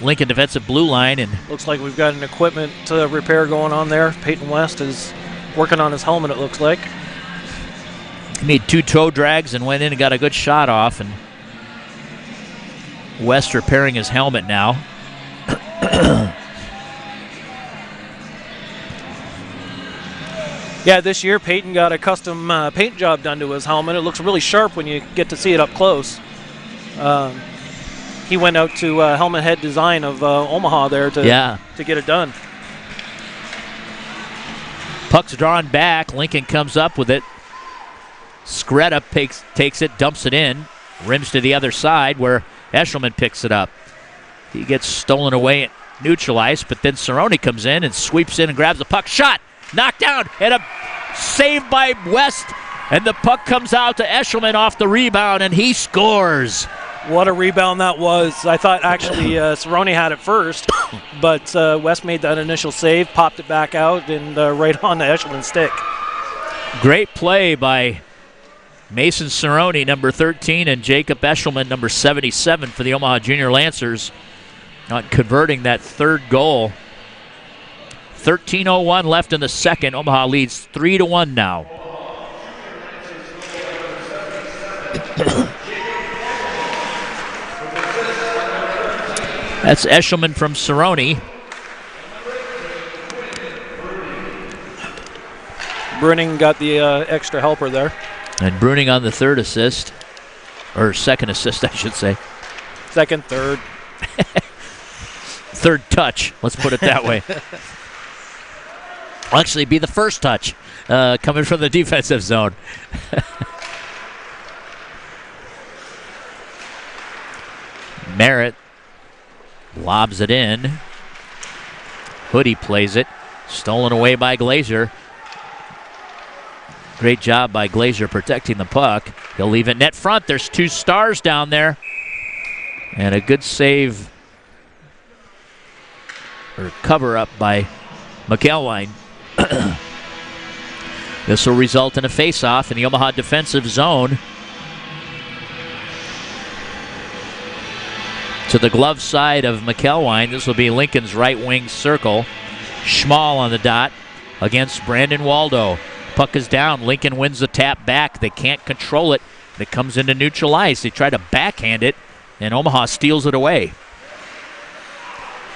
Lincoln defensive blue line. And looks like we've got an equipment repair going on there. Peyton West is working on his helmet, it looks like. He made 2 toe drags and went in and got a good shot off. And West repairing his helmet now. Yeah, this year Peyton got a custom paint job done to his helmet. It looks really sharp when you get to see it up close. He went out to Helmet Head Design of Omaha there to get it done. Puck's drawn back. Lincoln comes up with it. Skretta takes it, dumps it in. Rims to the other side where Eshelman picks it up. He gets stolen away at neutral ice, but then Cerrone comes in and sweeps in and grabs the puck. Shot! Knocked down and a save by West, and the puck comes out to Eshelman off the rebound, and he scores. What a rebound that was. I thought actually Cerrone had it first, but West made that initial save, popped it back out, and right on the Eshelman's stick. Great play by Mason Cerrone, number 13, and Jacob Eshelman, number 77 for the Omaha Junior Lancers, not converting that third goal. 13:01 left in the second. Omaha leads 3-1 now. That's Eshelman from Cerrone. Bruning got the extra helper there. And Bruning on the third assist. Or second assist, I should say. Second, third. Third touch, let's put it that way. Will actually be the first touch coming from the defensive zone. Merritt lobs it in. Hoodie plays it. Stolen away by Glazer. Great job by Glazer protecting the puck. He'll leave it net front. There's two stars down there. And a good save or cover up by McElwain. This will result in a face-off in the Omaha defensive zone. To the glove side of McElwain. This will be Lincoln's right wing circle. Schmal on the dot against Brandon Waldo. Puck is down. Lincoln wins the tap back. They can't control it. It comes into neutral ice. They try to backhand it, and Omaha steals it away.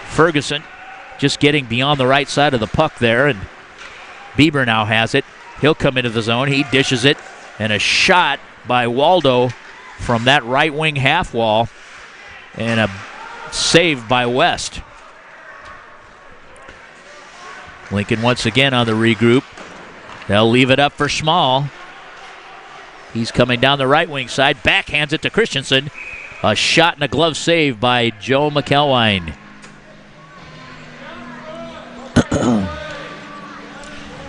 Ferguson just getting beyond the right side of the puck there, and Bieber now has it. He'll come into the zone. He dishes it, and a shot by Waldo from that right wing half wall, and a save by West. Lincoln once again on the regroup. They'll leave it up for Schmal. He's coming down the right wing side, backhands it to Christensen. A shot and a glove save by Joe McElwain.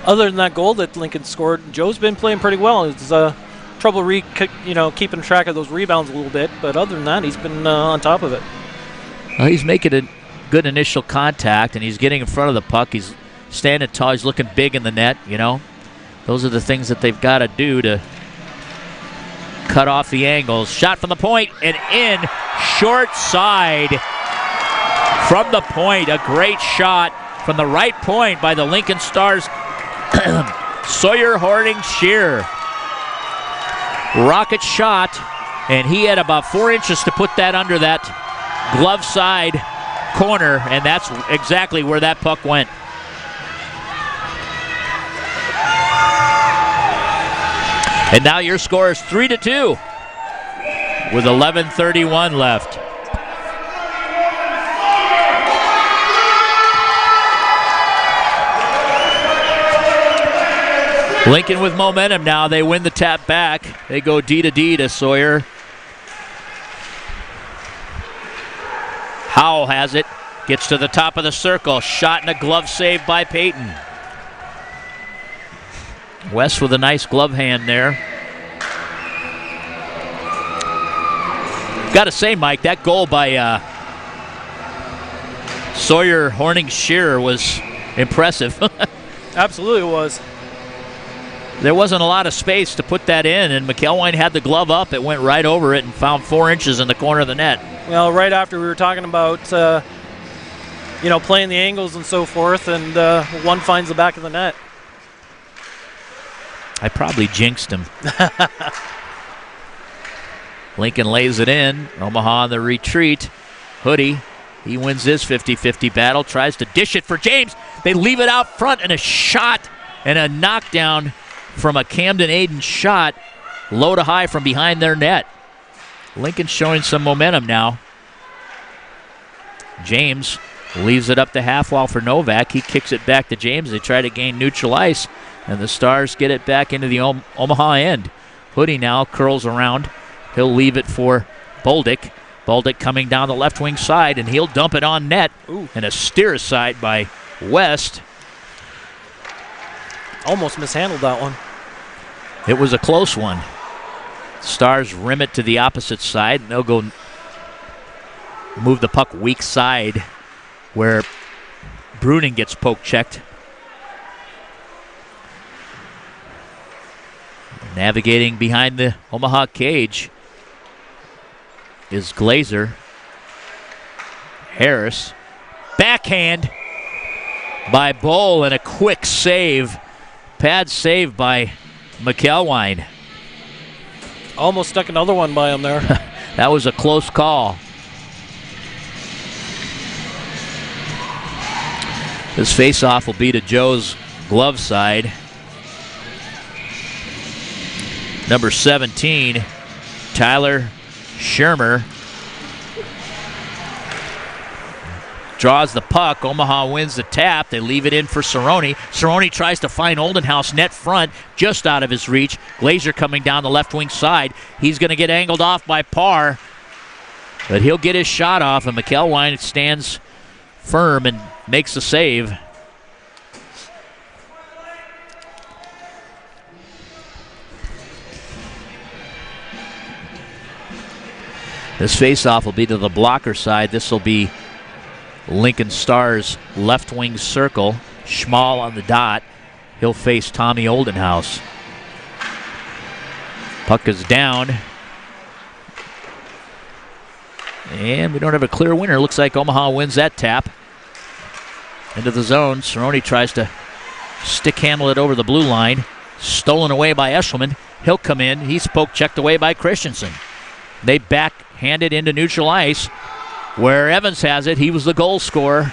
Other than that goal that Lincoln scored, Joe's been playing pretty well. It's trouble keeping track of those rebounds a little bit, but other than that, he's been on top of it. Well, he's making a good initial contact, and he's getting in front of the puck. He's standing tall. He's looking big in the net, Those are the things that they've got to do to cut off the angles. Shot from the point and in, short side from the point. A great shot from the right point by the Lincoln Stars. Sawyer Horning Shear. Rocket shot, and he had about 4 inches to put that under that glove side corner, and that's exactly where that puck went. And now your score is 3-2 with 11:31 left. Lincoln with momentum now. They win the tap back. They go D to D to Sawyer. Howell has it. Gets to the top of the circle. Shot and a glove save by Payton. West with a nice glove hand there. Got to say, Mike, that goal by Sawyer Horning Shearer was impressive. Absolutely it was. There wasn't a lot of space to put that in, and McElwain had the glove up. It went right over it and found 4 inches in the corner of the net. Well, right after we were talking about, playing the angles and so forth, and one finds the back of the net. I probably jinxed him. Lincoln lays it in. Omaha on the retreat. Hoodie, he wins his 50-50 battle, tries to dish it for James. They leave it out front, and a shot and a knockdown from a Camden Aiden shot, low to high from behind their net. Lincoln showing some momentum now. James leaves it up the half wall for Novak. He kicks it back to James. They try to gain neutral ice, and the Stars get it back into the Omaha end. Hoodie now curls around. He'll leave it for Boldick. Boldick coming down the left wing side, and he'll dump it on net. Ooh. And a steer aside by West. Almost mishandled that one. It was a close one. Stars rim it to the opposite side, and they'll go move the puck weak side where Bruning gets poke checked. Navigating behind the Omaha cage is Glazer. Harris. Backhand by Bull and a quick save. Pad save by McElwine. Almost stuck another one by him there. That was a close call. This faceoff will be to Joe's glove side. Number 17, Tyler Shermer, draws the puck. Omaha wins the tap. They leave it in for Cerrone. Cerrone tries to find Oldenhouse net front, just out of his reach. Glazer coming down the left wing side. He's going to get angled off by Parr, but he'll get his shot off, and McElwine stands firm and makes the save. This faceoff will be to the blocker side. This will be Lincoln Stars left wing circle. Schmal on the dot. He'll face Tommy Oldenhouse. Puck is down. And we don't have a clear winner. Looks like Omaha wins that tap. Into the zone. Cerrone tries to stick handle it over the blue line. Stolen away by Eshelman. He'll come in. He's poke checked away by Christensen. They backhand it into neutral ice, where Evans has it. He was the goal scorer.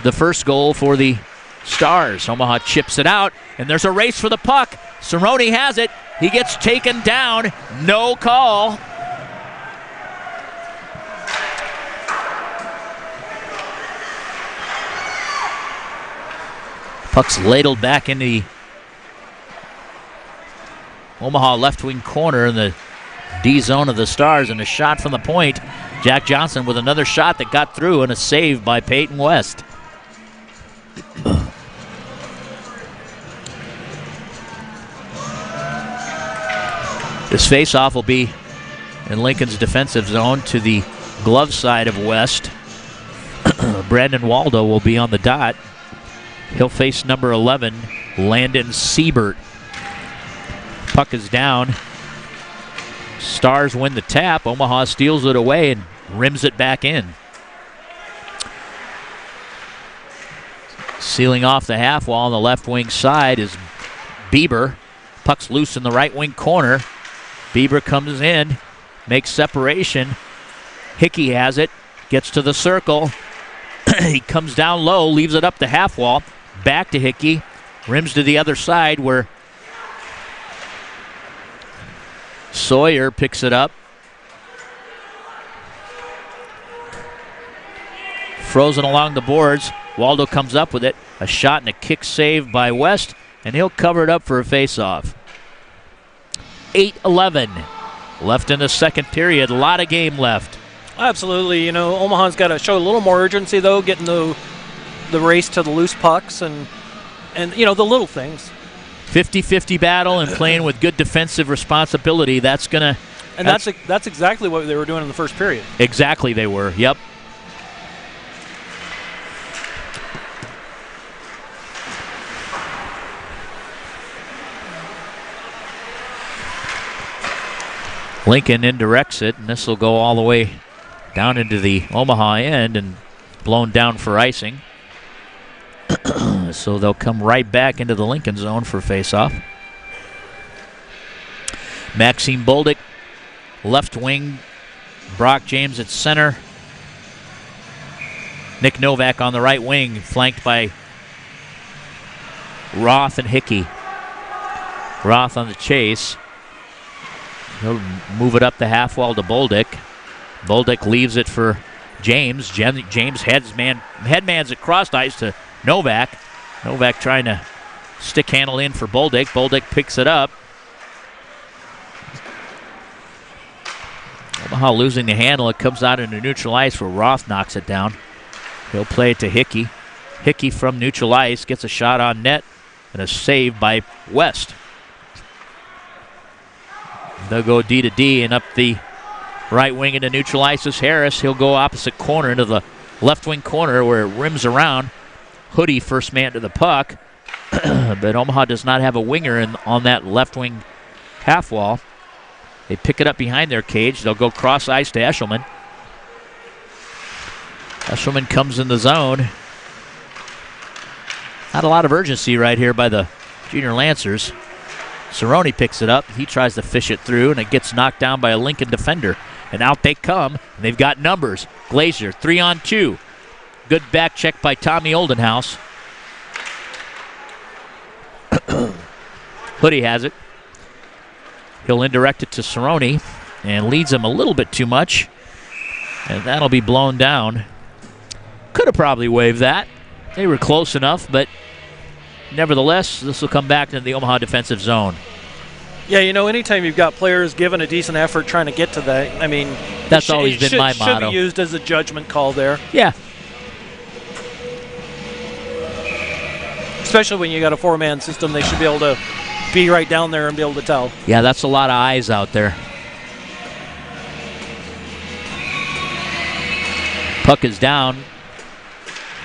The first goal for the Stars. Omaha chips it out, and there's a race for the puck. Cerrone has it. He gets taken down. No call. Puck's ladled back in the Omaha left wing corner in the D zone of the Stars, and a shot from the point. Jack Johnson with another shot that got through, and a save by Peyton West. This faceoff will be in Lincoln's defensive zone to the glove side of West. Brandon Waldo will be on the dot. He'll face number 11, Landon Siebert. Puck is down. Stars win the tap. Omaha steals it away and rims it back in. Sealing off the half wall on the left wing side is Bieber. Puck's loose in the right wing corner. Bieber comes in, makes separation. Hickey has it, gets to the circle. He comes down low, leaves it up the half wall. Back to Hickey. Rims to the other side where Sawyer picks it up. Frozen along the boards. Waldo comes up with it. A shot and a kick save by West, and he'll cover it up for a faceoff. 8:11 left in the second period. A lot of game left. Absolutely. You know, Omaha's got to show a little more urgency, though, getting the race to the loose pucks and you know, the little things. 50-50 battle and playing with good defensive responsibility. That's exactly what they were doing in the first period. Exactly, they were. Yep. Lincoln indirects it, and this will go all the way down into the Omaha end and blown down for icing. So they'll come right back into the Lincoln zone for faceoff. Maxime Bolduc, left wing. Brock James at center. Nick Novak on the right wing, flanked by Roth and Hickey. Roth on the chase. He'll move it up the half wall to Bolduc. Bolduc leaves it for James. James headmans it cross ice to Novak. Novak trying to stick handle in for Bolduc. Bolduc picks it up. Omaha losing the handle. It comes out into neutral ice where Roth knocks it down. He'll play it to Hickey. Hickey from neutral ice gets a shot on net and a save by West. They'll go D to D, and up the right wing into neutral ice is Harris. He'll go opposite corner into the left wing corner where it rims around. Hoodie first man to the puck, but Omaha does not have a winger on that left wing half wall. They pick it up behind their cage. They'll go cross ice to Eshelman. Eshelman comes in the zone. Not a lot of urgency right here by the Junior Lancers. Cerrone picks it up. He tries to fish it through, and it gets knocked down by a Lincoln defender. And out they come, and they've got numbers. Glazier, 3-on-2. Good back check by Tommy Oldenhouse. Hoodie has it. He'll indirect it to Cerrone and leads him a little bit too much. And that'll be blown down. Could have probably waved that. They were close enough, but nevertheless, this will come back into the Omaha defensive zone. Yeah, anytime you've got players giving a decent effort trying to get to that, I mean, that's always been my motto. Should be used as a judgment call there. Yeah. Especially when you got a four-man system, they should be able to be right down there and be able to tell. Yeah, that's a lot of eyes out there. Puck is down.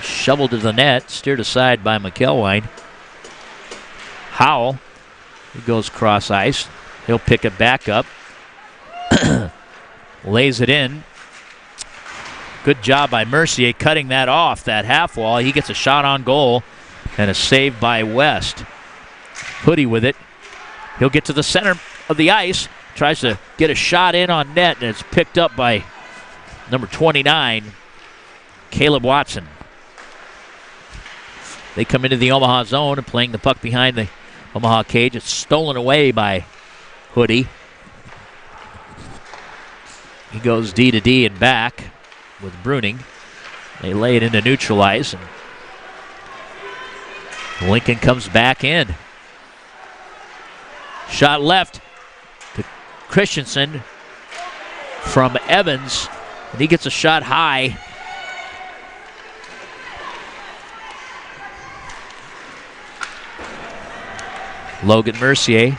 Shoveled to the net. Steered aside by McElwain. Howell. He goes cross ice. He'll pick it back up. Lays it in. Good job by Mercier cutting that off, that half wall. He gets a shot on goal and a save by West. Hoodie with it. He'll get to the center of the ice. Tries to get a shot in on net, and it's picked up by number 29, Caleb Watson. They come into the Omaha zone and playing the puck behind the Omaha cage. It's stolen away by Hoodie. He goes D to D and back with Bruning. They lay it into neutral ice, and Lincoln comes back in. Shot left to Christensen from Evans, and he gets a shot high. Logan Mercier.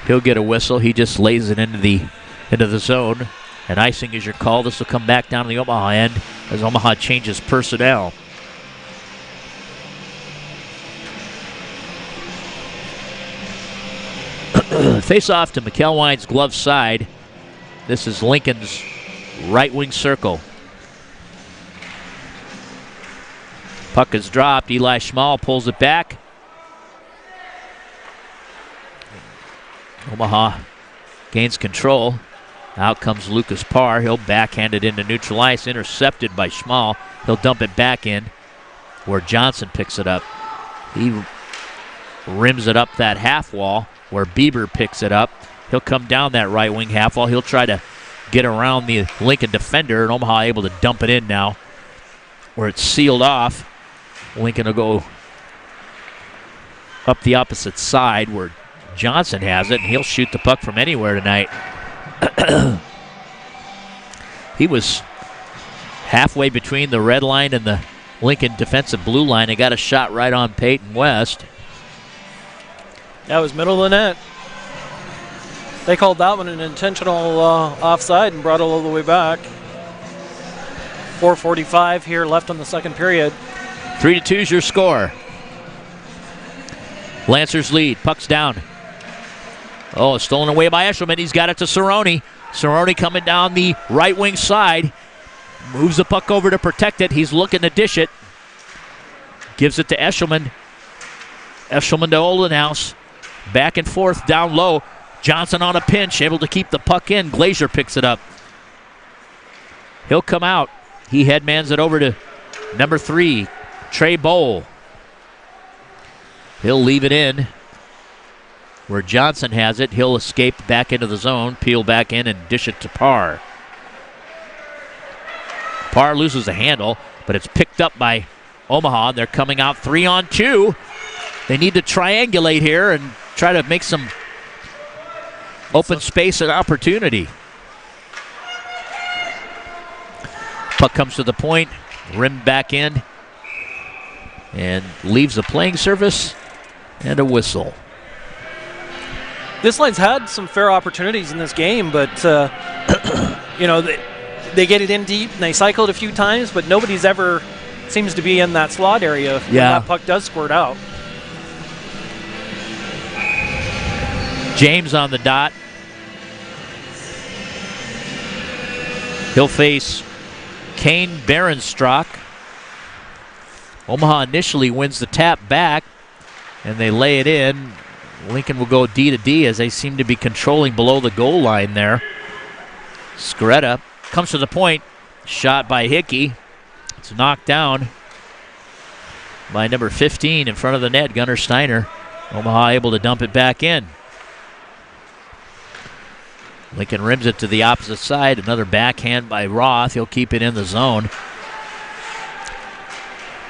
He'll get a whistle. He just lays it into the zone. And icing is your call. This will come back down to the Omaha end as Omaha changes personnel. Face off to McElwain's glove side. This is Lincoln's right wing circle. Puck is dropped. Eli Schmal pulls it back. Omaha gains control. Out comes Lucas Parr. He'll backhand it into neutral ice. Intercepted by Schmal. He'll dump it back in where Johnson picks it up. He rims it up that half wall where Bieber picks it up. He'll come down that right wing half wall. He'll try to get around the Lincoln defender, and Omaha able to dump it in now where it's sealed off. Lincoln will go up the opposite side where Johnson has it, and he'll shoot the puck from anywhere tonight. He was halfway between the red line and the Lincoln defensive blue line. He got a shot right on Peyton West. That was middle of the net. They called that one an intentional offside and brought it all the way back. 4:45 here left on the second period. 3-2 is your score. Lancers lead. Puck's down. Oh, stolen away by Eshelman. He's got it to Cerrone. Cerrone coming down the right wing side. Moves the puck over to protect it. He's looking to dish it. Gives it to Eshelman. Eshelman to Oldenhouse. Back and forth down low. Johnson on a pinch, able to keep the puck in. Glazier picks it up. He'll come out. He headmans it over to number 3, Trey Bowl. He'll leave it in where Johnson has it. He'll escape back into the zone, peel back in, and dish it to Parr. Parr loses the handle, but it's picked up by Omaha. They're coming out 3-on-2. They need to triangulate here and try to make some open space and opportunity. Puck comes to the point, rimmed back in, and leaves the playing surface and a whistle. This line's had some fair opportunities in this game, but they get it in deep and they cycle it a few times, but nobody's ever seems to be in that slot area when that puck does squirt out. James on the dot. He'll face Kane Berenstrock. Omaha initially wins the tap back, and they lay it in. Lincoln will go D to D as they seem to be controlling below the goal line there. Skretta comes to the point. Shot by Hickey. It's knocked down by number 15 in front of the net, Gunnar Steiner. Omaha able to dump it back in. Lincoln rims it to the opposite side. Another backhand by Roth. He'll keep it in the zone.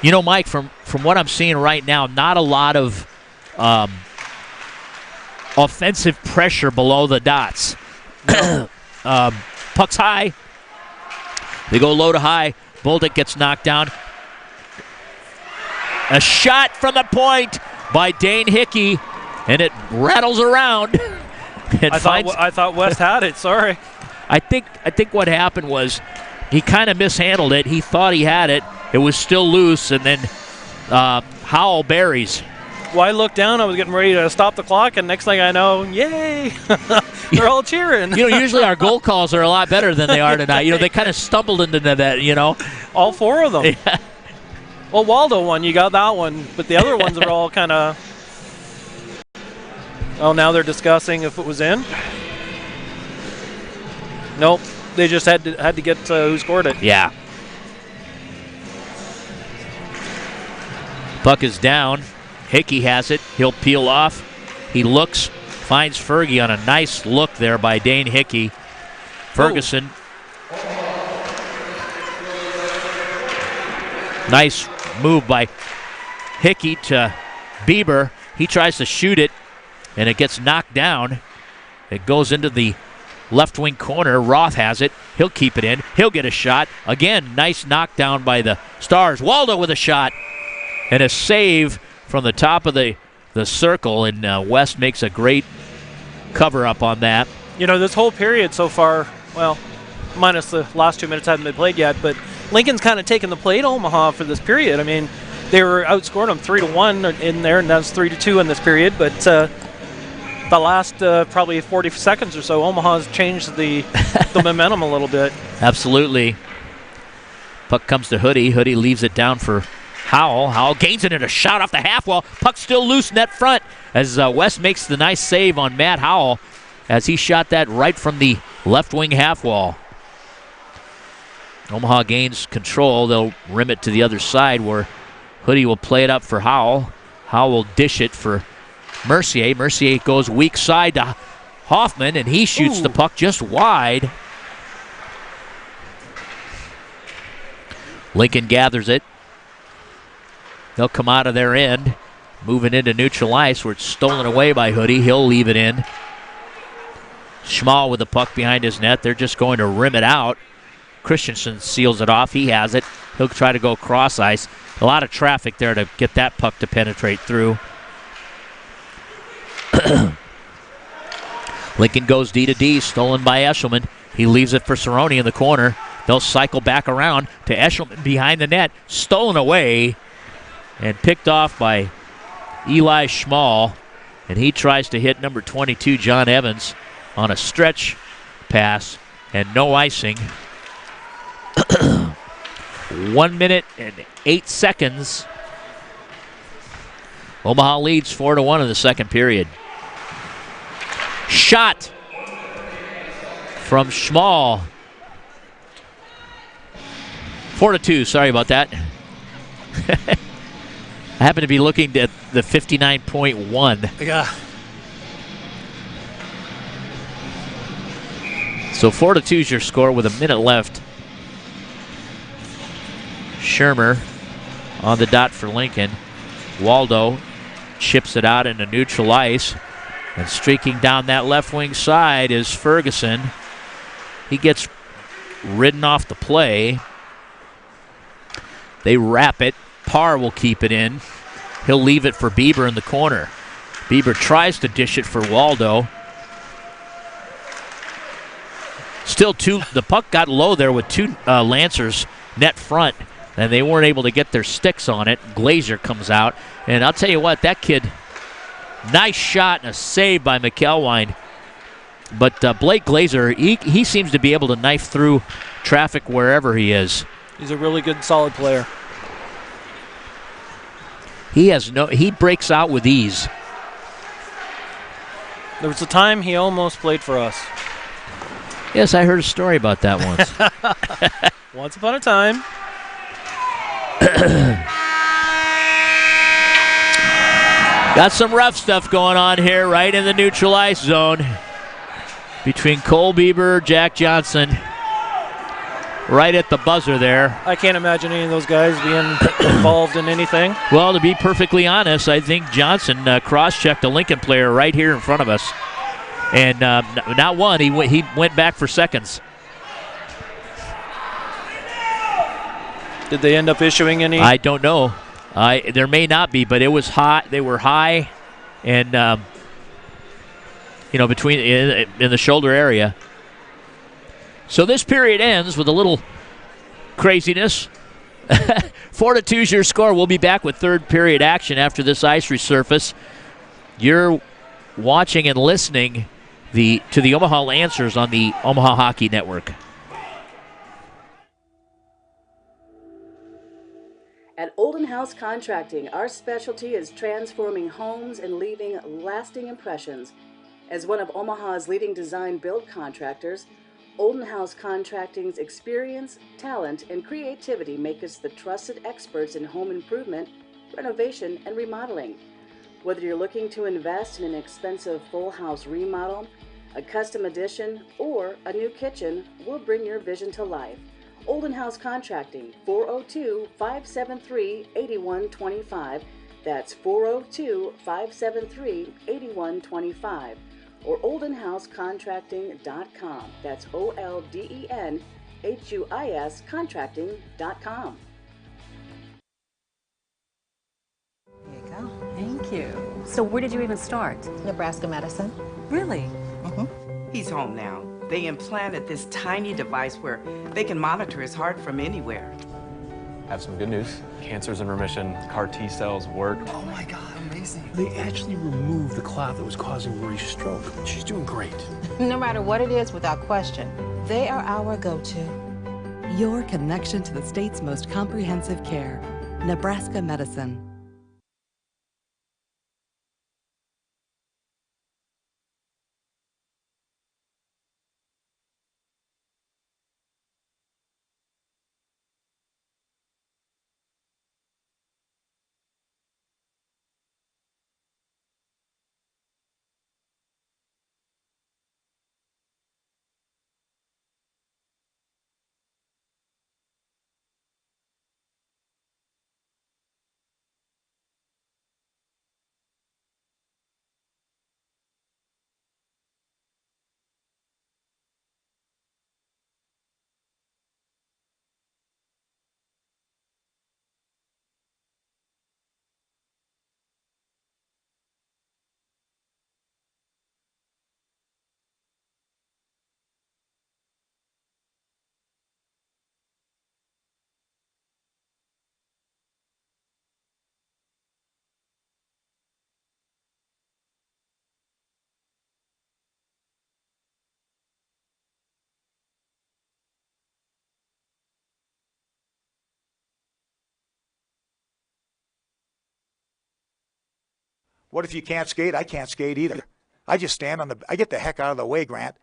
You know, Mike, from what I'm seeing right now, not a lot of offensive pressure below the dots. Puck's high. They go low to high. Bolduc gets knocked down. A shot from the point by Dane Hickey, and it rattles around. I thought West had it. Sorry. I think what happened was he kind of mishandled it. He thought he had it. It was still loose, and then Howell buries. Well, I looked down. I was getting ready to stop the clock, and next thing I know, yay! They're all cheering. Usually our goal calls are a lot better than they are tonight. They kind of stumbled into that. All four of them. Yeah. Well, Waldo won. You got that one, but the other ones are all kind of. Oh, now they're discussing if it was in. Nope, they just had to get who scored it. Yeah. Puck is down. Hickey has it. He'll peel off. He looks, finds Fergie on a nice look there by Dane Hickey. Ferguson. Nice move by Hickey to Bieber. He tries to shoot it, and it gets knocked down. It goes into the left wing corner. Roth has it. He'll keep it in. He'll get a shot. Again, nice knockdown by the Stars. Waldo with a shot. And a save from the top of the circle, and West makes a great cover-up on that. This whole period so far, well, minus the last 2 minutes haven't been played yet, but Lincoln's kind of taken the plate Omaha for this period. I mean, they were outscoring them 3-1 in there, and that's 3-2 in this period, but the last probably 40 seconds or so, Omaha's changed the momentum a little bit. Absolutely. Puck comes to Hoodie. Hoodie leaves it down for Howell. Howell gains it and a shot off the half wall. Puck still loose net front as West makes the nice save on Matt Howell as he shot that right from the left wing half wall. Omaha gains control. They'll rim it to the other side where Hoodie will play it up for Howell. Howell will dish it for Mercier. Mercier goes weak side to Hoffman, and he shoots the puck just wide. Lincoln gathers it. They'll come out of their end, moving into neutral ice where it's stolen away by Hoodie. He'll leave it in. Schmal with the puck behind his net. They're just going to rim it out. Christensen seals it off. He has it. He'll try to go cross ice. A lot of traffic there to get that puck to penetrate through. Lincoln goes D to D, stolen by Eshelman. He leaves it for Cerrone in the corner. They'll cycle back around to Eshelman behind the net. Stolen away and picked off by Eli Schmal. And he tries to hit number 22, John Evans, on a stretch pass and no icing. 1 minute and 8 seconds. Omaha leads 4-1 in the second period. Shot from Schmal. 4-2, sorry about that. I happen to be looking at the 59.1. Yeah. So 4-2 is your score with a minute left. Shermer on the dot for Lincoln. Waldo chips it out into neutral ice. And streaking down that left wing side is Ferguson. He gets ridden off the play. They wrap it. Parr will keep it in. He'll leave it for Bieber in the corner. Bieber tries to dish it for Waldo. Still the puck got low there with two Lancers net front, and they weren't able to get their sticks on it. Glazer comes out, and I'll tell you what, that kid Nice shot and a save by McElwine. But Blake Glazer, he seems to be able to knife through traffic wherever he is. He's a really good, solid player. He breaks out with ease. There was a time he almost played for us. Yes, I heard a story about that once. Once upon a time. Got some rough stuff going on here right in the neutral ice zone between Cole Bieber, Jack Johnson, right at the buzzer there. I can't imagine any of those guys being involved in anything. Well, to be perfectly honest, I think Johnson cross-checked a Lincoln player right here in front of us. And not one, he went back for seconds. Did they end up issuing any? I don't know. There may not be, but it was hot. They were high, and between in the shoulder area. So this period ends with a little craziness. 4-2 is your score. We'll be back with third period action after this ice resurface. You're watching and listening to the Omaha Lancers on the Omaha Hockey Network. At Olden House Contracting, our specialty is transforming homes and leaving lasting impressions. As one of Omaha's leading design build contractors, Olden House Contracting's experience, talent, and creativity make us the trusted experts in home improvement, renovation, and remodeling. Whether you're looking to invest in an expensive full house remodel, a custom addition, or a new kitchen, we'll bring your vision to life. Olden House Contracting, 402-573-8125. That's 402-573-8125. Or oldenhousecontracting.com. That's OLDENHUIS contracting.com. Here you go. Thank you. So where did you even start? Nebraska Medicine. Really? He's home now. They implanted this tiny device where they can monitor his heart from anywhere. I have some good news. Cancer's in remission. CAR T cells work. Oh my God, amazing. They actually removed the clot that was causing Marie's stroke. She's doing great. No matter what it is, without question, they are our go-to. Your connection to the state's most comprehensive care. Nebraska Medicine. What if you can't skate? I can't skate either. I just stand on I get the heck out of the way, Grant.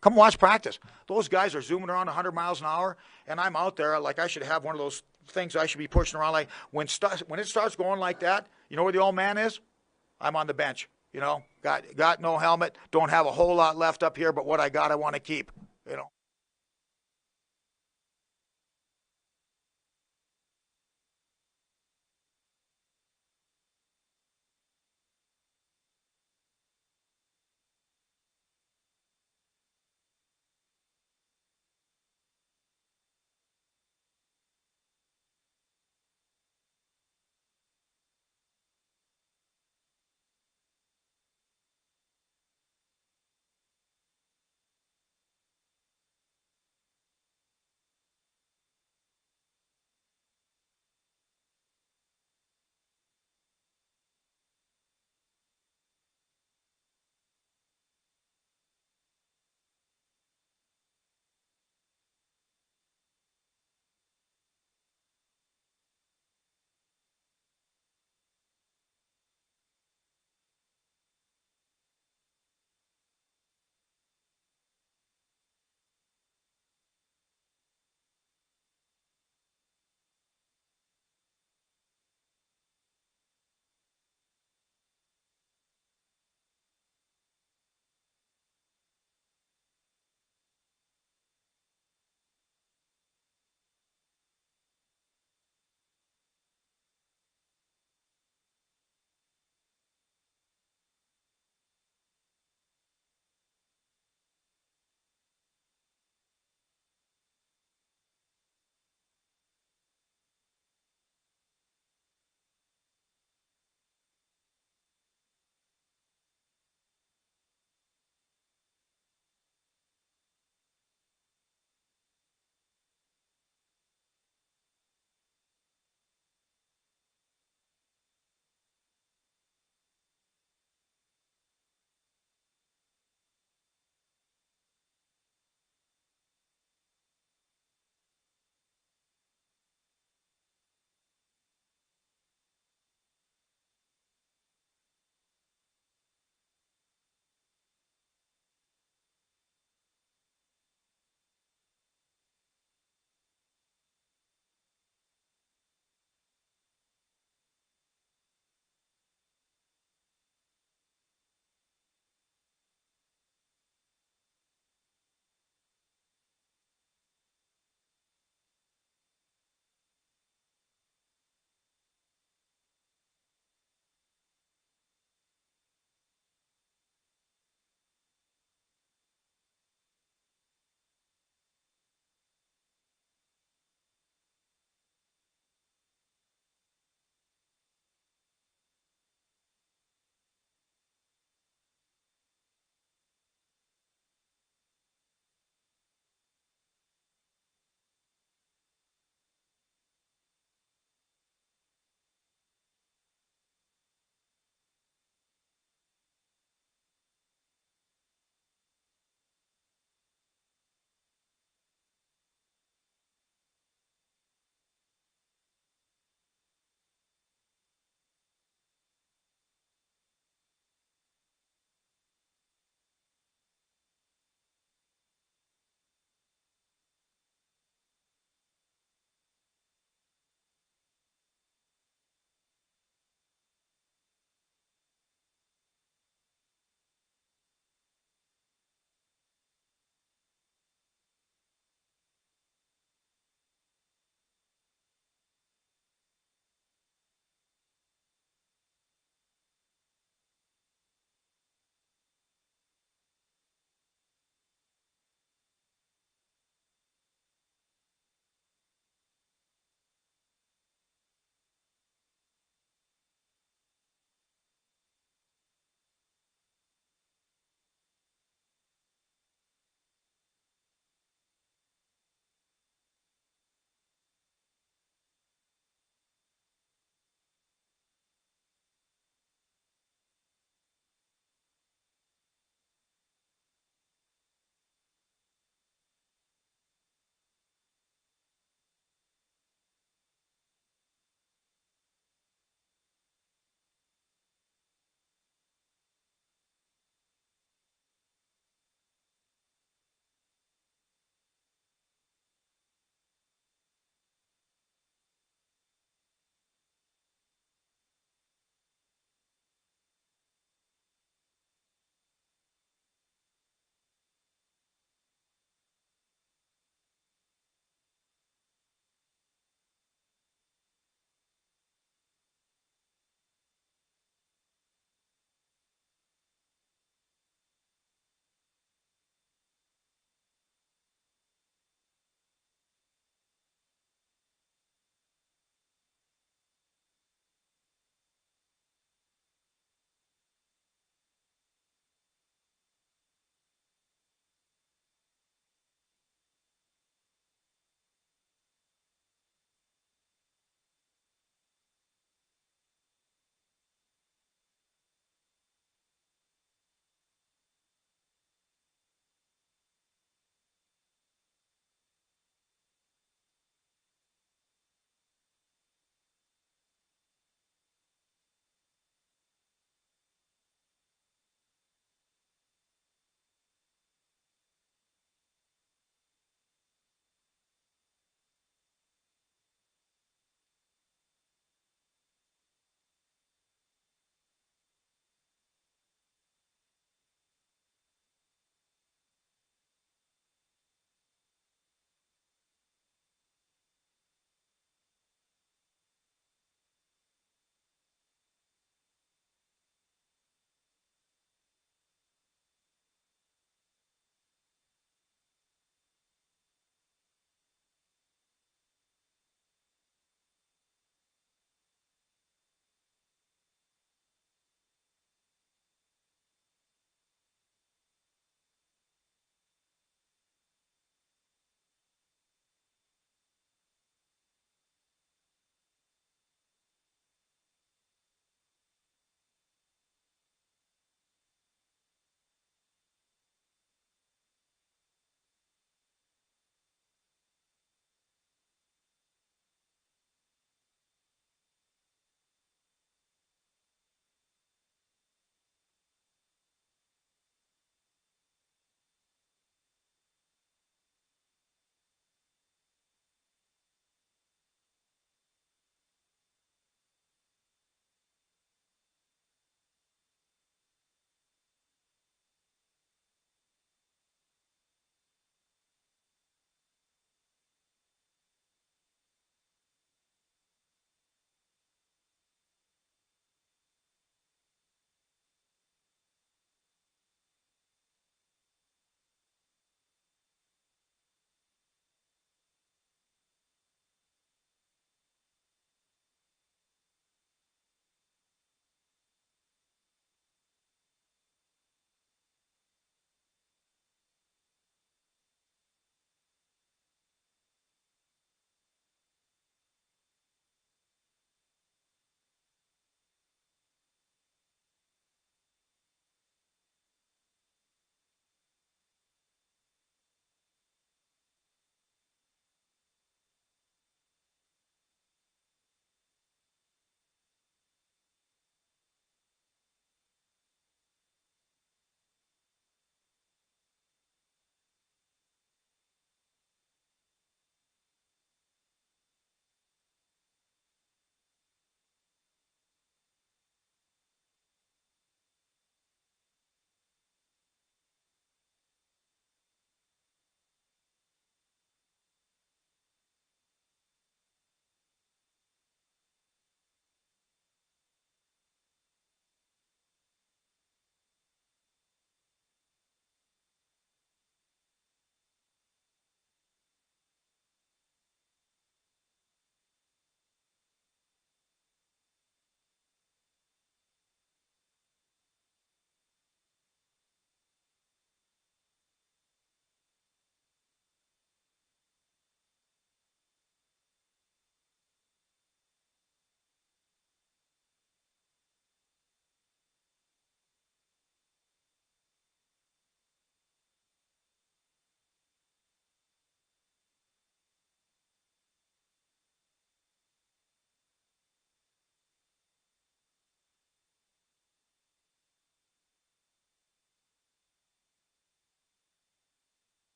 Come watch practice. Those guys are zooming around 100 miles an hour, and I'm out there like I should have one of those things I should be pushing around. Like when it starts going like that, you know where the old man is? I'm on the bench. You know, got no helmet. Don't have a whole lot left up here, but what I got, I want to keep. You know.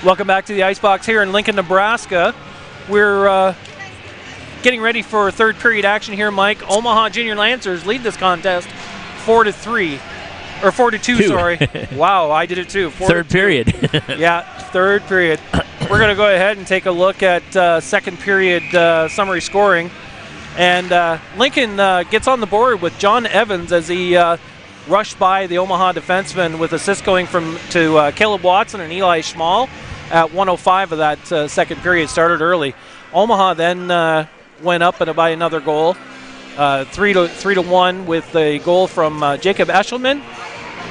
Welcome back to the Icebox here in Lincoln, Nebraska. We're getting ready for third period action here, Mike. Omaha Junior Lancers lead this contest 4-3. Or 4-2, sorry. Wow, I did it too. Third period. Yeah, third period. We're going to go ahead and take a look at second period summary scoring. And Lincoln gets on the board with John Evans as he rushed by the Omaha defenseman with assists going to Caleb Watson and Eli Schmall at 1:05 of that second period. Started early. Omaha then went up by another goal, 3-1 with a goal from Jacob Eshelman,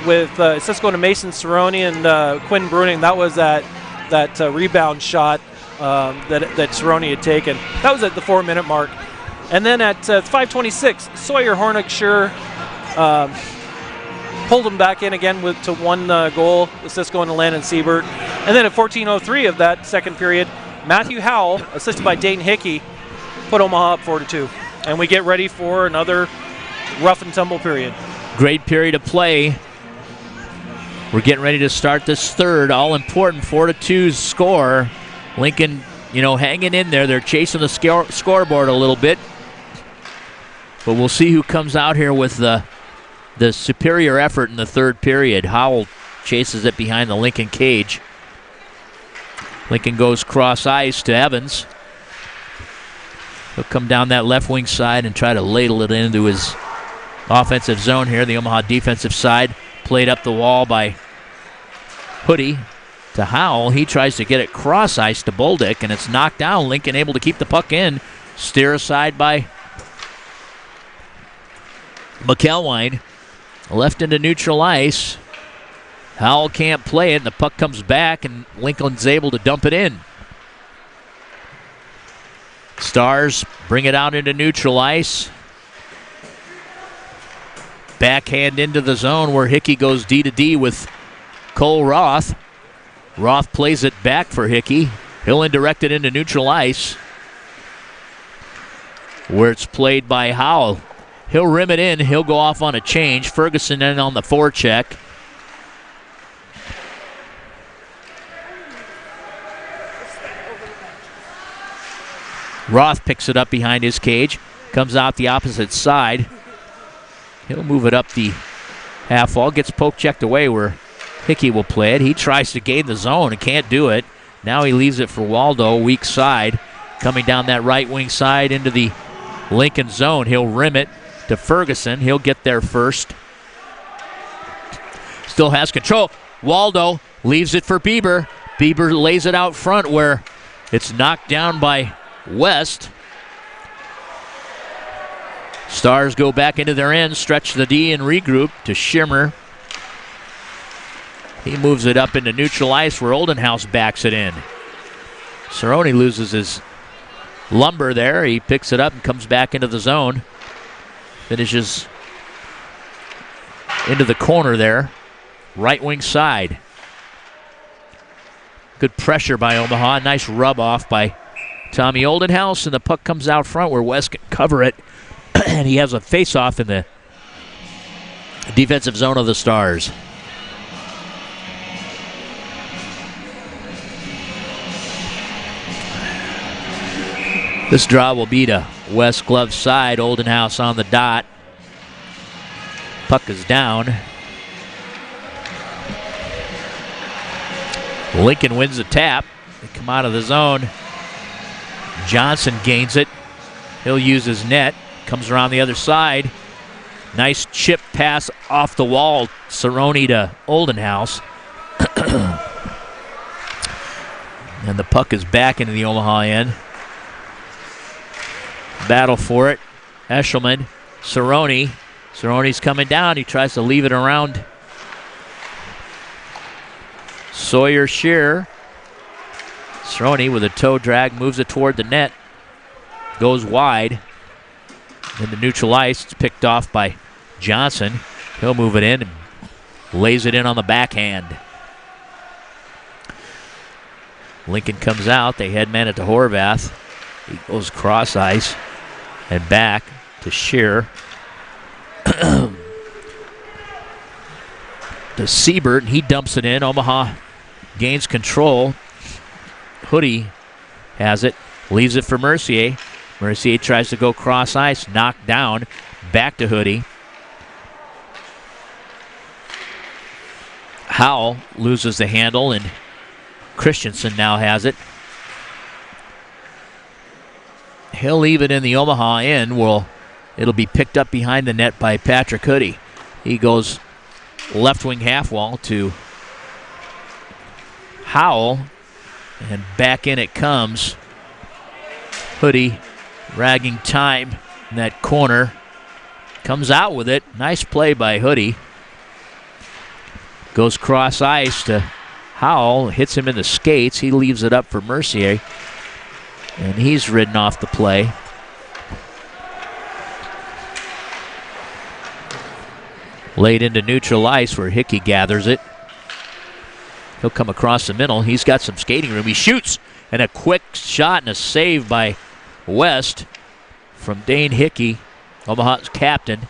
with assists going to Mason Cerrone and Quinn Bruning. That was that rebound shot that Cerrone had taken. That was at the 4-minute mark. And then at 5:26, Sawyer Hornick-Schur pulled him back in again to one goal, assist going to Landon Siebert. And then at 14:03 of that second period, Matthew Howell, assisted by Dayton Hickey, put Omaha up 4-2. And we get ready for another rough and tumble period. Great period of play. We're getting ready to start this third, all-important 4-2 score. Lincoln, hanging in there. They're chasing the scoreboard a little bit. But we'll see who comes out here with the superior effort in the third period. Howell chases it behind the Lincoln cage. Lincoln goes cross ice to Evans. He'll come down that left wing side and try to ladle it into his offensive zone here. The Omaha defensive side played up the wall by Hoodie to Howell. He tries to get it cross ice to Boldick, and it's knocked down. Lincoln able to keep the puck in. Steer aside by McElwine. Left into neutral ice. Howell can't play it, and the puck comes back, and Lincoln's able to dump it in. Stars bring it out into neutral ice. Backhand into the zone where Hickey goes D-to-D with Cole Roth. Roth plays it back for Hickey. He'll indirect it into neutral ice, where it's played by Howell. He'll rim it in. He'll go off on a change. Ferguson in on the forecheck. Roth picks it up behind his cage. Comes out the opposite side. He'll move it up the half wall. Gets poke checked away where Hickey will play it. He tries to gain the zone and can't do it. Now he leaves it for Waldo, weak side. Coming down that right wing side into the Lincoln zone. He'll rim it to Ferguson. He'll get there first. Still has control. Waldo leaves it for Bieber. Bieber lays it out front where it's knocked down by West. Stars go back into their end, stretch the D and regroup to Schimmer. He moves it up into neutral ice where Oldenhouse backs it in. Cerrone loses his lumber there. He picks it up and comes back into the zone. Finishes into the corner there. Right wing side. Good pressure by Omaha. Nice rub off by Tommy Oldenhouse, and the puck comes out front where West can cover it. And he has a face-off in the defensive zone of the Stars. This draw will be to West glove side. Oldenhouse on the dot. Puck is down. Lincoln wins the tap. They come out of the zone. Johnson gains it. He'll use his net. Comes around the other side. Nice chip pass off the wall. Cerrone to Oldenhouse. And the puck is back into the Omaha end. Battle for it. Eshelman. Cerrone. Cerrone's coming down. He tries to leave it around Sawyer Shearer. Cerrone with a toe drag moves it toward the net. Goes wide. Into neutral ice. It's picked off by Johnson. He'll move it in and lays it in on the backhand. Lincoln comes out. They headman it to Horvath. He goes cross ice and back to Shearer. To Siebert, and he dumps it in. Omaha gains control. Hoodie has it, leaves it for Mercier. Mercier tries to go cross ice, knocked down, back to Hoodie. Howell loses the handle, and Christensen now has it. He'll leave it in the Omaha end. It'll be picked up behind the net by Patrick Hoodie. He goes left wing half wall to Howell, and back in it comes. Hoodie ragging time in that corner. Comes out with it. Nice play by Hoodie. Goes cross ice to Howell. Hits him in the skates. He leaves it up for Mercier. And he's ridden off the play. Laid into neutral ice where Hickey gathers it. He'll come across the middle. He's got some skating room. He shoots, and a quick shot and a save by West from Dane Hickey, Omaha's captain.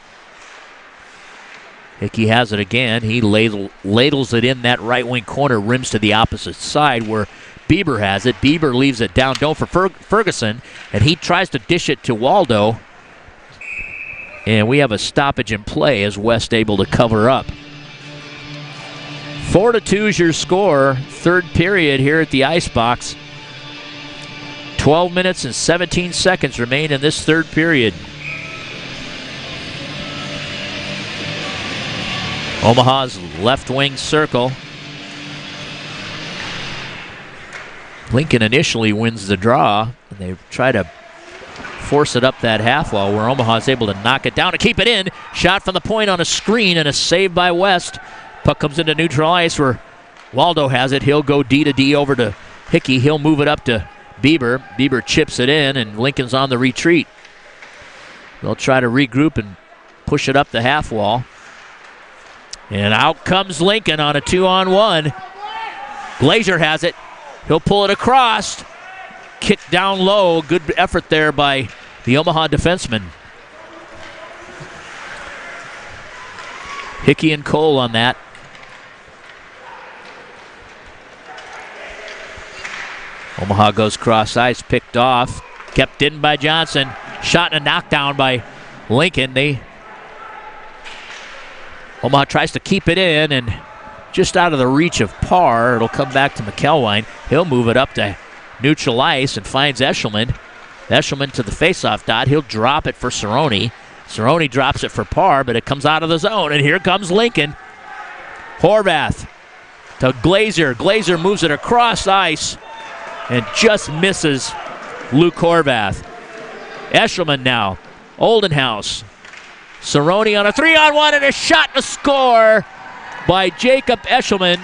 Hickey has it again. He ladles it in that right wing corner, rims to the opposite side where Bieber has it. Bieber leaves it down low for Ferguson, and he tries to dish it to Waldo. And we have a stoppage in play as West able to cover up. 4-2 is your score. Third period here at the Icebox. 12 minutes and 17 seconds remain in this third period. Omaha's left wing circle. Lincoln initially wins the draw, and they try to force it up that half wall where Omaha's able to knock it down and keep it in. Shot from the point on a screen and a save by West. Puck comes into neutral ice where Waldo has it. He'll go D to D over to Hickey. He'll move it up to Bieber. Bieber chips it in, and Lincoln's on the retreat. They'll try to regroup and push it up the half wall. And out comes Lincoln on a 2-on-1. Glazier has it. He'll pull it across. Kick down low. Good effort there by the Omaha defenseman. Hickey and Cole on that. Omaha goes cross ice, picked off. Kept in by Johnson. Shot and a knockdown by Lincoln. Omaha tries to keep it in, and just out of the reach of Parr. It'll come back to McElwine. He'll move it up to neutral ice and finds Eshelman. Eshelman to the faceoff dot. He'll drop it for Cerrone. Cerrone drops it for Parr, but it comes out of the zone, and here comes Lincoln. Horvath to Glazier. Glazier moves it across ice and just misses Luke Horvath. Eshelman now. Oldenhouse. Cerrone on a 3-on-1 and a shot to score by Jacob Eshelman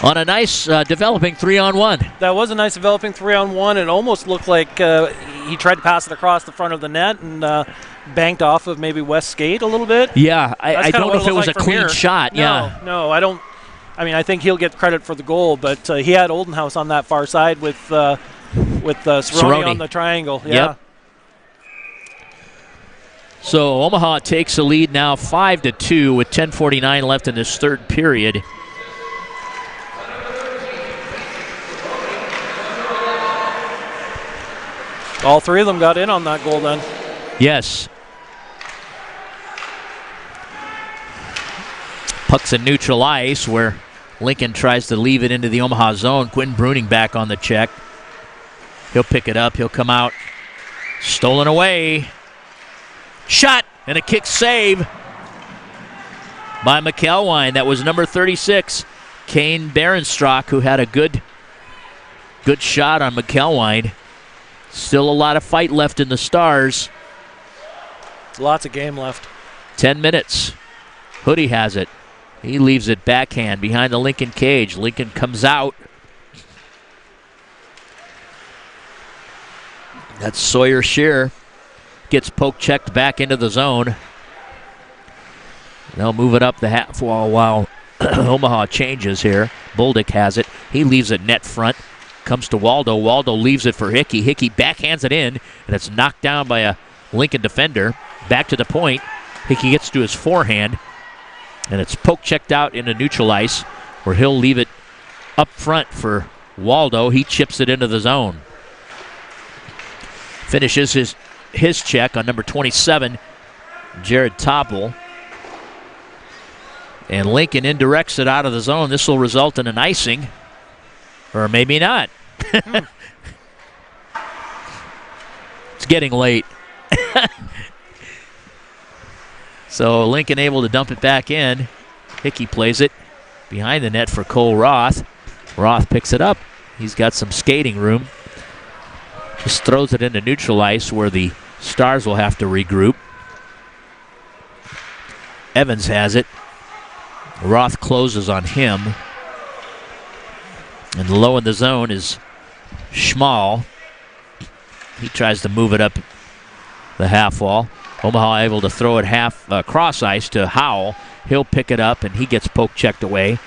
on a nice developing 3-on-1. That was a nice developing 3-on-1. It almost looked like he tried to pass it across the front of the net and banked off of maybe West's skate a little bit. Yeah, I don't know if it was a clean shot. No, I don't. I mean, I think he'll get credit for the goal, but he had Oldenhouse on that far side with Cerrone on the triangle. Yeah. Yep. So Omaha takes the lead now 5-2 with 10:49 left in this third period. All three of them got in on that goal then. Yes. Puck's in neutral ice where Lincoln tries to leave it into the Omaha zone. Quinn Bruning back on the check. He'll pick it up. He'll come out. Stolen away. Shot and a kick save by McElwine. That was number 36, Kane Berenstrock, who had a good shot on McElwine. Still a lot of fight left in the Stars. Lots of game left. 10 minutes. Hoodie has it. He leaves it backhand behind the Lincoln cage. Lincoln comes out. That's Sawyer Shearer. Gets poke checked back into the zone. They'll move it up the half wall while Omaha changes here. Boldick has it. He leaves it net front. Comes to Waldo. Waldo leaves it for Hickey. Hickey backhands it in, and it's knocked down by a Lincoln defender. Back to the point. Hickey gets to his forehand, and it's poke checked out into neutral ice, where he'll leave it up front for Waldo. He chips it into the zone. Finishes his check on number 27, Jared Topple. And Lincoln indirects it out of the zone. This will result in an icing. Or maybe not. It's getting late. So Lincoln able to dump it back in. Hickey plays it behind the net for Cole Roth. Roth picks it up. He's got some skating room. Just throws it into neutral ice where the Stars will have to regroup. Evans has it. Roth closes on him. And low in the zone is Schmal. He tries to move it up the half wall. Omaha able to throw it cross ice to Howell. He'll pick it up and he gets poke checked away.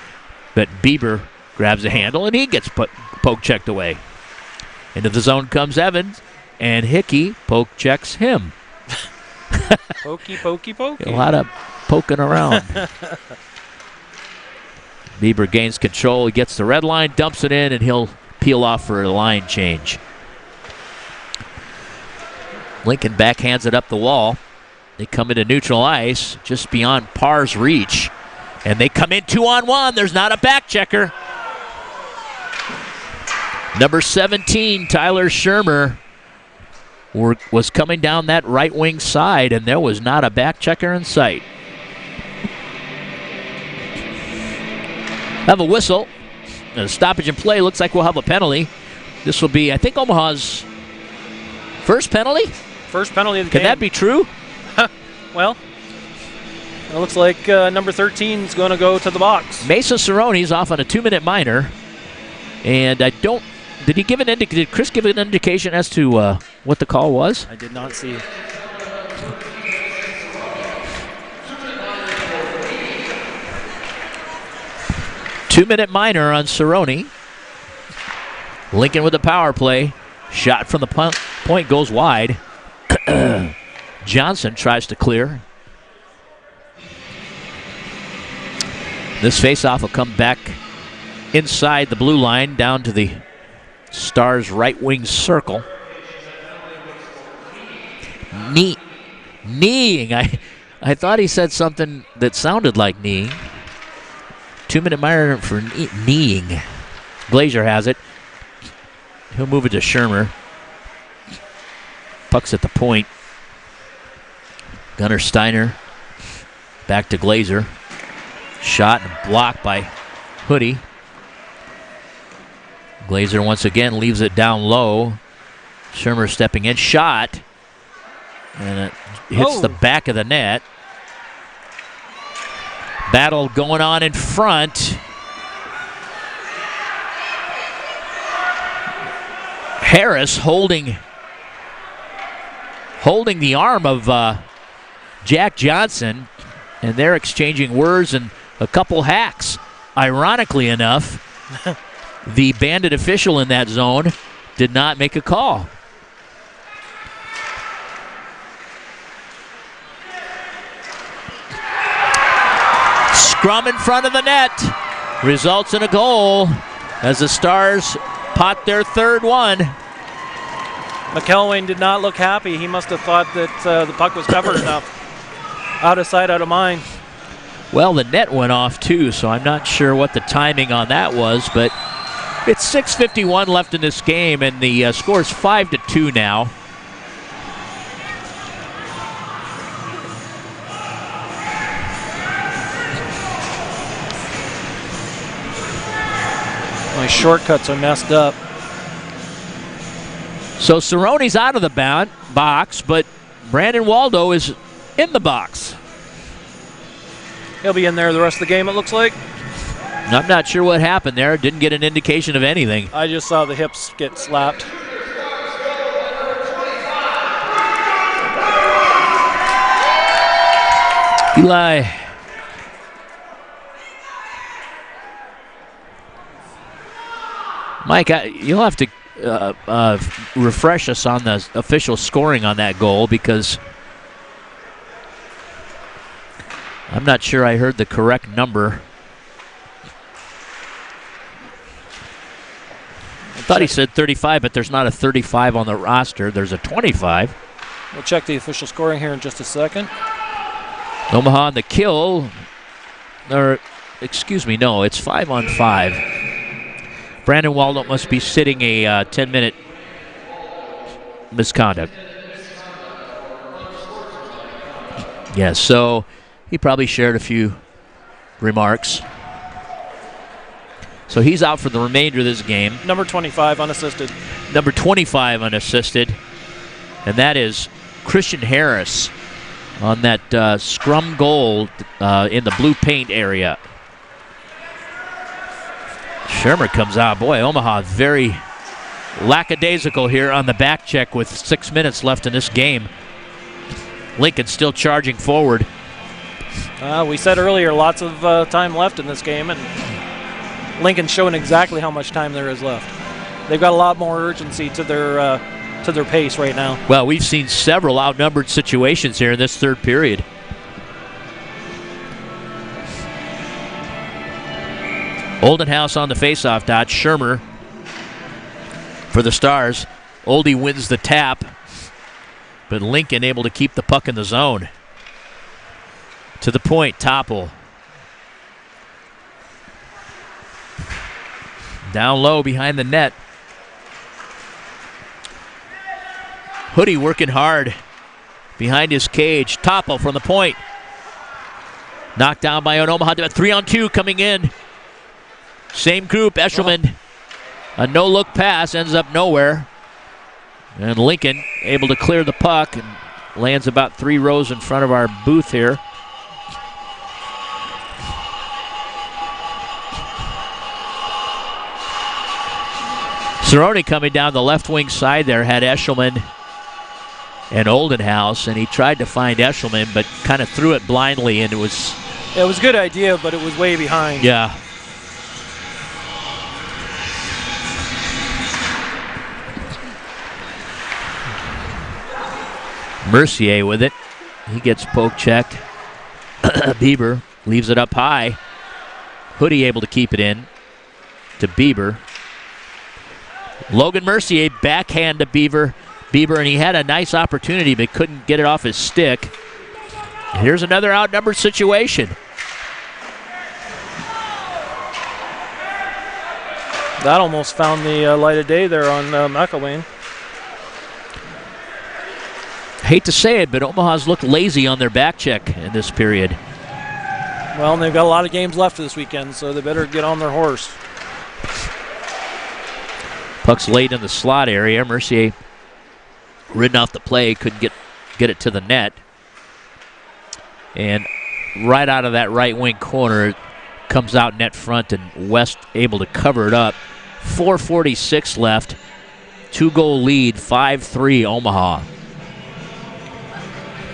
But Bieber grabs the handle and he gets poke checked away. Into the zone comes Evans and Hickey poke checks him. Pokey, pokey, pokey. A lot of poking around. Bieber gains control. He gets the red line, dumps it in, and he'll peel off for a line change. Lincoln backhands it up the wall. They come into neutral ice, just beyond Parr's reach. And they come in 2-on-1. There's not a back checker. Number 17, Tyler Shermer, was coming down that right wing side, and there was not a back checker in sight. Have a whistle. A stoppage in play. Looks like we'll have a penalty. This will be, I think, Omaha's first penalty? First penalty of the game. Can that be true? Well, it looks like number 13 is going to go to the box. Mason Cerrone's off on a 2-minute minor. And I don't... Did Chris give an indication as to what the call was? I did not see. Two-minute minor on Cerrone. Lincoln with the power play. Shot from the point goes wide. Johnson tries to clear. This faceoff will come back inside the blue line down to the Stars' right wing circle. Kneeing. I thought he said something that sounded like kneeing. 2-minute minor for kneeing. Glazer has it. He'll move it to Shermer. Puck's at the point. Gunnar Steiner back to Glazer. Shot and blocked by Hoodie. Glazer once again leaves it down low. Shermer stepping in. Shot. And it hits the back of the net. Battle going on in front. Harris holding the arm of Jack Johnson, and they're exchanging words and a couple hacks. Ironically enough, the bandit official in that zone did not make a call. Scrum in front of the net results in a goal as the Stars pot their third one. McElwain did not look happy. He must have thought that the puck was covered enough. Out of sight, out of mind. Well, the net went off too, so I'm not sure what the timing on that was, but it's 6:51 left in this game, and the score's 5-2 now. My shortcuts are messed up. So Cerrone's out of the box, but Brandon Waldo is in the box. He'll be in there the rest of the game, it looks like. I'm not sure what happened there. Didn't get an indication of anything. I just saw the hips get slapped. Eli. Mike, you'll have to refresh us on the official scoring on that goal, because I'm not sure I heard the correct number. thought he said 35, but there's not a 35 on the roster. There's a 25. We'll check the official scoring here in just a second. Omaha on the kill. Or, excuse me, no, it's 5-on-5. Brandon Waldo must be sitting a 10-minute misconduct. Yeah, so he probably shared a few remarks. So he's out for the remainder of this game. Number 25 unassisted. Number 25 unassisted. And that is Christian Harris on that scrum goal in the blue paint area. Shermer comes out. Boy, Omaha very lackadaisical here on the back check with 6 minutes left in this game. Lincoln still charging forward. We said earlier, lots of time left in this game, and Lincoln's showing exactly how much time there is left. They've got a lot more urgency to their pace right now. Well, we've seen several outnumbered situations here in this third period. Oldenhouse on the faceoff dot. Shermer for the Stars. Oldie wins the tap, but Lincoln able to keep the puck in the zone. To the point, Topple. Down low behind the net. Hoodie working hard behind his cage. Topple from the point. Knocked down by an Omaha. 3-on-2 coming in. Same group, Eshelman. A no-look pass ends up nowhere. And Lincoln able to clear the puck and lands about 3 rows in front of our booth here. Cerrone coming down the left wing side there had Eshelman and Oldenhouse, and he tried to find Eshelman, but kind of threw it blindly, and it was a good idea, but it was way behind. Yeah. Mercier with it. He gets poke checked. Bieber leaves it up high. Hoodie able to keep it in to Bieber. Logan Mercier backhand to Bieber, and he had a nice opportunity but couldn't get it off his stick. Here's another outnumbered situation. That almost found the light of day there on McElwain. Hate to say it, but Omaha's looked lazy on their back check in this period. Well, and they've got a lot of games left this weekend, so they better get on their horse. Puck's laid in the slot area. Mercier ridden off the play, couldn't get it to the net. And right out of that right wing corner, it comes out net front, and West able to cover it up. 4:46 left. 2-goal lead, 5-3 Omaha.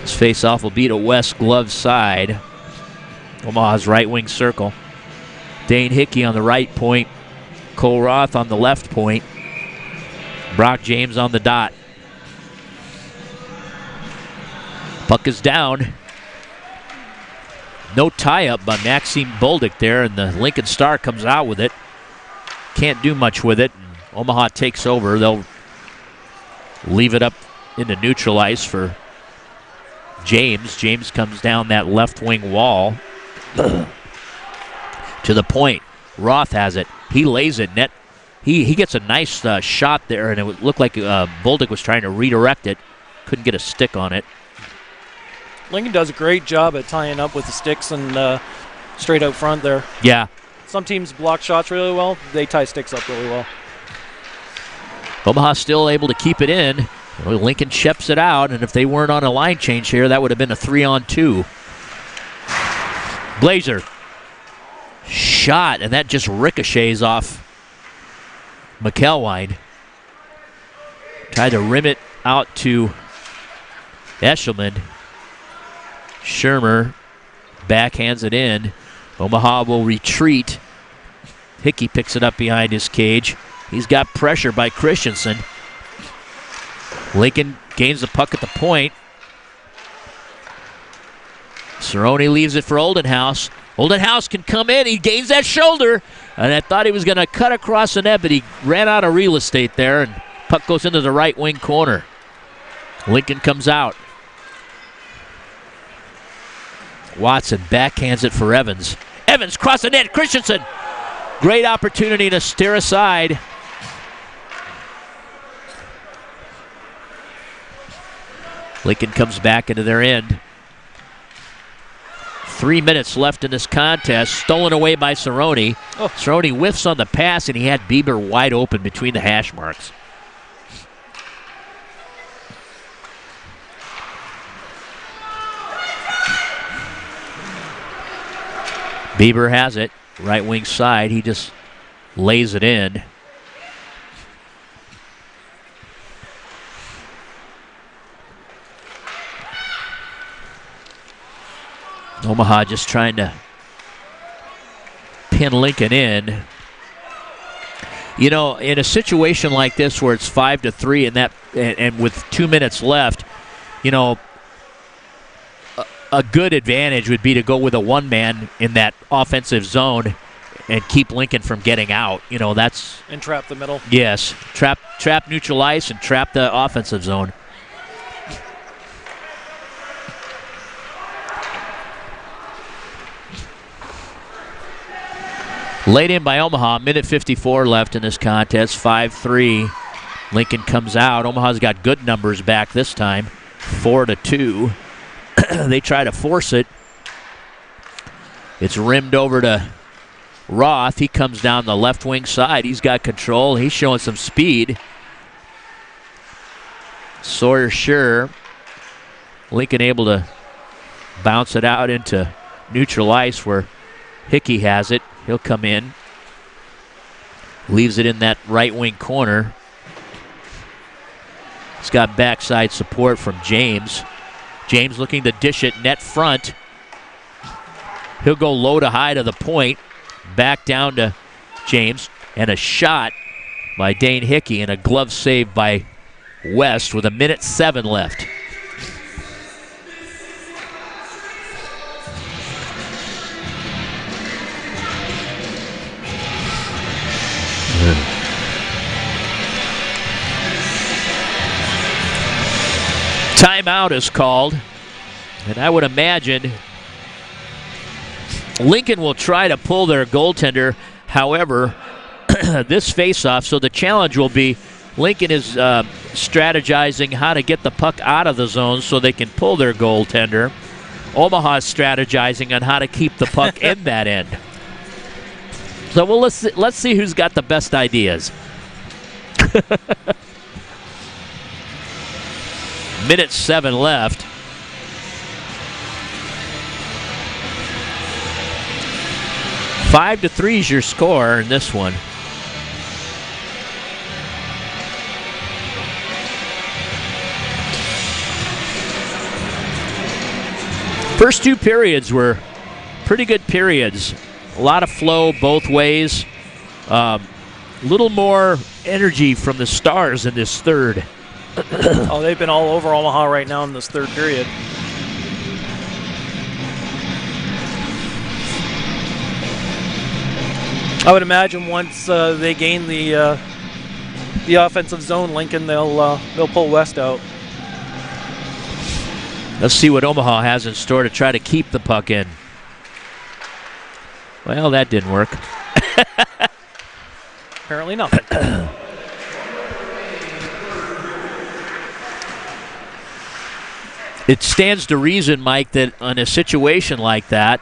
This face-off will be to West glove side. Omaha's right wing circle. Dane Hickey on the right point. Cole Roth on the left point. Brock James on the dot. Puck is down. No tie-up by Maxime Bolduc there, and the Lincoln Star comes out with it. Can't do much with it. Omaha takes over. They'll leave it up into neutral ice for James. James comes down that left wing wall to the point. Roth has it. He lays it. Net. He gets a nice shot there, and it looked like Bolduc was trying to redirect it. Couldn't get a stick on it. Lincoln does a great job at tying up with the sticks and straight out front there. Yeah. Some teams block shots really well. They tie sticks up really well. Omaha still able to keep it in. Lincoln chips it out, and if they weren't on a line change here, that would have been a 3-on-2. Glazer. Shot, and that just ricochets off McElwain. Tried to rim it out to Eshelman. Shermer backhands it in. Omaha will retreat. Hickey picks it up behind his cage. He's got pressure by Christensen. Lincoln gains the puck at the point. Cerrone leaves it for Oldenhouse. Oldenhouse can come in. He gains that shoulder. And I thought he was going to cut across the net, but he ran out of real estate there. And puck goes into the right wing corner. Lincoln comes out. Watson backhands it for Evans. Evans cross the net. Christensen. Great opportunity to steer aside. Lincoln comes back into their end. 3 minutes left in this contest. Stolen away by Cerrone. Cerrone whiffs on the pass, and he had Bieber wide open between the hash marks. Bieber has it. Right wing side. He just lays it in. Omaha just trying to pin Lincoln in. You know, in a situation like this where it's 5-3 and with 2 minutes left, you know, a good advantage would be to go with a one-man in that offensive zone and keep Lincoln from getting out. You know, that's... And trap the middle. Yes. Trap neutral ice and trap the offensive zone. Laid in by Omaha. Minute 54 left in this contest. 5-3. Lincoln comes out. Omaha's got good numbers back this time. 4-2. They try to force it. It's rimmed over to Roth. He comes down the left wing side. He's got control. He's showing some speed. Sawyer sure. Lincoln able to bounce it out into neutral ice where Hickey has it. He'll come in. Leaves it in that right wing corner. He's got backside support from James. James looking to dish it net front. He'll go low to high to the point. Back down to James. And a shot by Dane Hickey and a glove save by West with 1:07 left. Timeout is called, and I would imagine Lincoln will try to pull their goaltender. However, this faceoff, so the challenge will be Lincoln is strategizing how to get the puck out of the zone so they can pull their goaltender. Omaha's strategizing on how to keep the puck in that end. So let's see who's got the best ideas. 1:07 left. Five to 3 is your score in this one. First two periods were pretty good periods. A lot of flow both ways. Little more energy from the Stars in this third. Oh, they've been all over Omaha right now in this third period. I would imagine once they gain the offensive zone, Lincoln, they'll pull West out. Let's see what Omaha has in store to try to keep the puck in. Well, that didn't work. Apparently nothing. It stands to reason, Mike, that in a situation like that,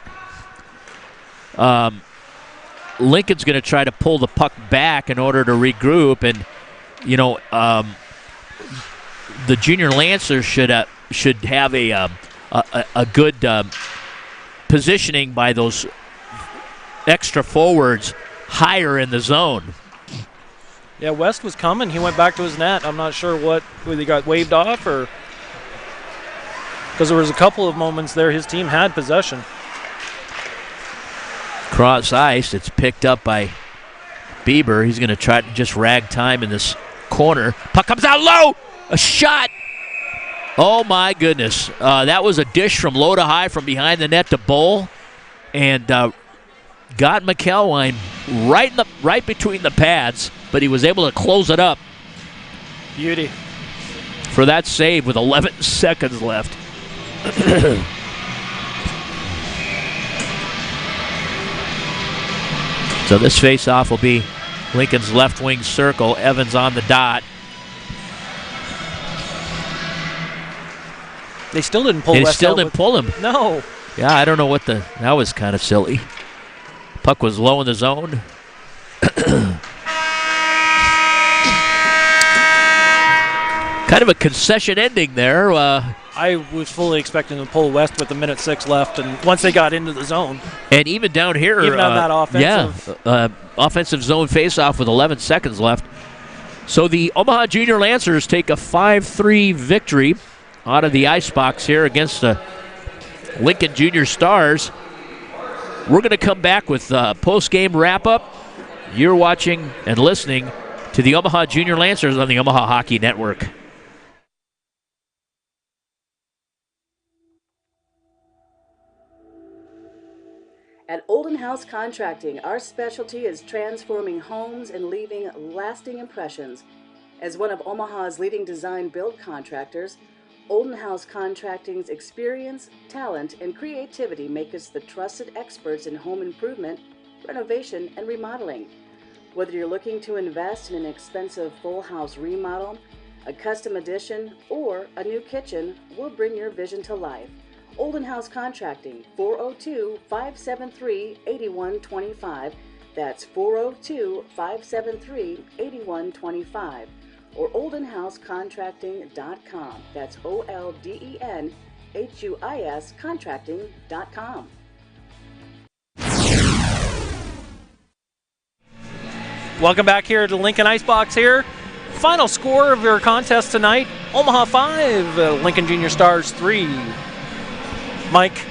Lincoln's going to try to pull the puck back in order to regroup, and you know, the junior Lancers should have a good positioning by those extra forwards higher in the zone. Yeah, West was coming. He went back to his net. I'm not sure whether he got waved off or because there was a couple of moments there his team had possession. Cross ice. It's picked up by Bieber. He's going to try to just rag time in this corner. Puck comes out low. A shot. Oh, my goodness. That was a dish from low to high from behind the net to Bull. and got McElwain right between the pads, but he was able to close it up. Beauty. For that save with 11 seconds left. So this face-off will be Lincoln's left wing circle. Evans on the dot. They still didn't pull They West still out didn't with- pull him. No. Yeah, I don't know what that was kind of silly. Puck was low in the zone. Kind of a concession ending there. I was fully expecting to pull West with 1:06 left, and once they got into the zone. And even down here, Even on that offensive. Offensive zone faceoff with 11 seconds left. So the Omaha Junior Lancers take a 5-3 victory out of the icebox here against the Lincoln Junior Stars. We're going to come back with post-game wrap-up. You're watching and listening to the Omaha Junior Lancers on the Omaha Hockey Network. At Olden House Contracting, our specialty is transforming homes and leaving lasting impressions. As one of Omaha's leading design build contractors, Olden House Contracting's experience, talent, and creativity make us the trusted experts in home improvement, renovation, and remodeling. Whether you're looking to invest in an expensive full house remodel, a custom addition, or a new kitchen, we'll bring your vision to life. Olden House Contracting, 402-573-8125. That's 402-573-8125. Or oldenhousecontracting.com. That's OLDENHUIS contracting.com. Welcome back here to Lincoln Icebox here. Final score of your contest tonight, Omaha 5, Lincoln Junior Stars 3. Mike,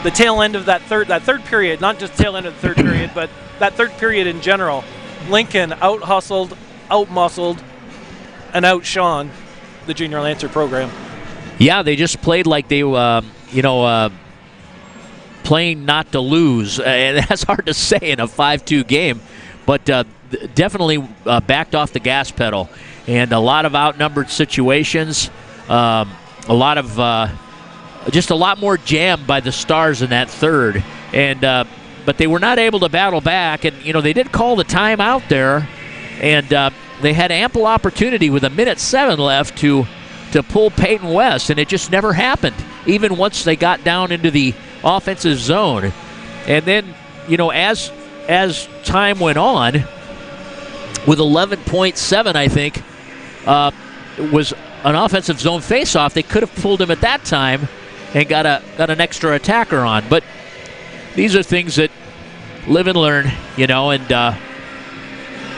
the tail end of that third period, not just tail end of the third period, but that third period in general, Lincoln out-hustled, out-muscled, and outshone the Junior Lancer program. Yeah, they just played like they, playing not to lose. And that's hard to say in a 5-2 game, but definitely backed off the gas pedal. And a lot of outnumbered situations, just a lot more jam by the Stars in that third. And but they were not able to battle back. And, they did call the timeout there. And they had ample opportunity with 1:07 left to pull Peyton West. And it just never happened, even once they got down into the offensive zone. And then, as time went on, with 11.7, I think, it was an offensive zone faceoff. They could have pulled him at that time and got an extra attacker on. But these are things that live and learn, and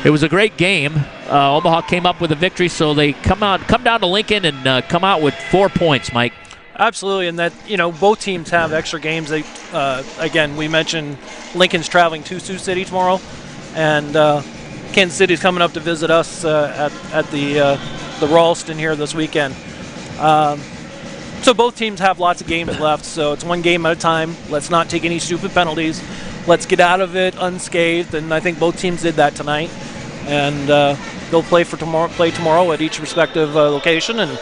it was a great game. Omaha came up with a victory, so they come down to Lincoln and come out with 4 points, Mike. Absolutely, and that, both teams have extra games. They, again, we mentioned Lincoln's traveling to Sioux City tomorrow, and Kansas City's coming up to visit us at the Ralston here this weekend. So both teams have lots of games left, so it's one game at a time. Let's not take any stupid penalties. Let's get out of it unscathed, and I think both teams did that tonight. And they'll play tomorrow at each respective location and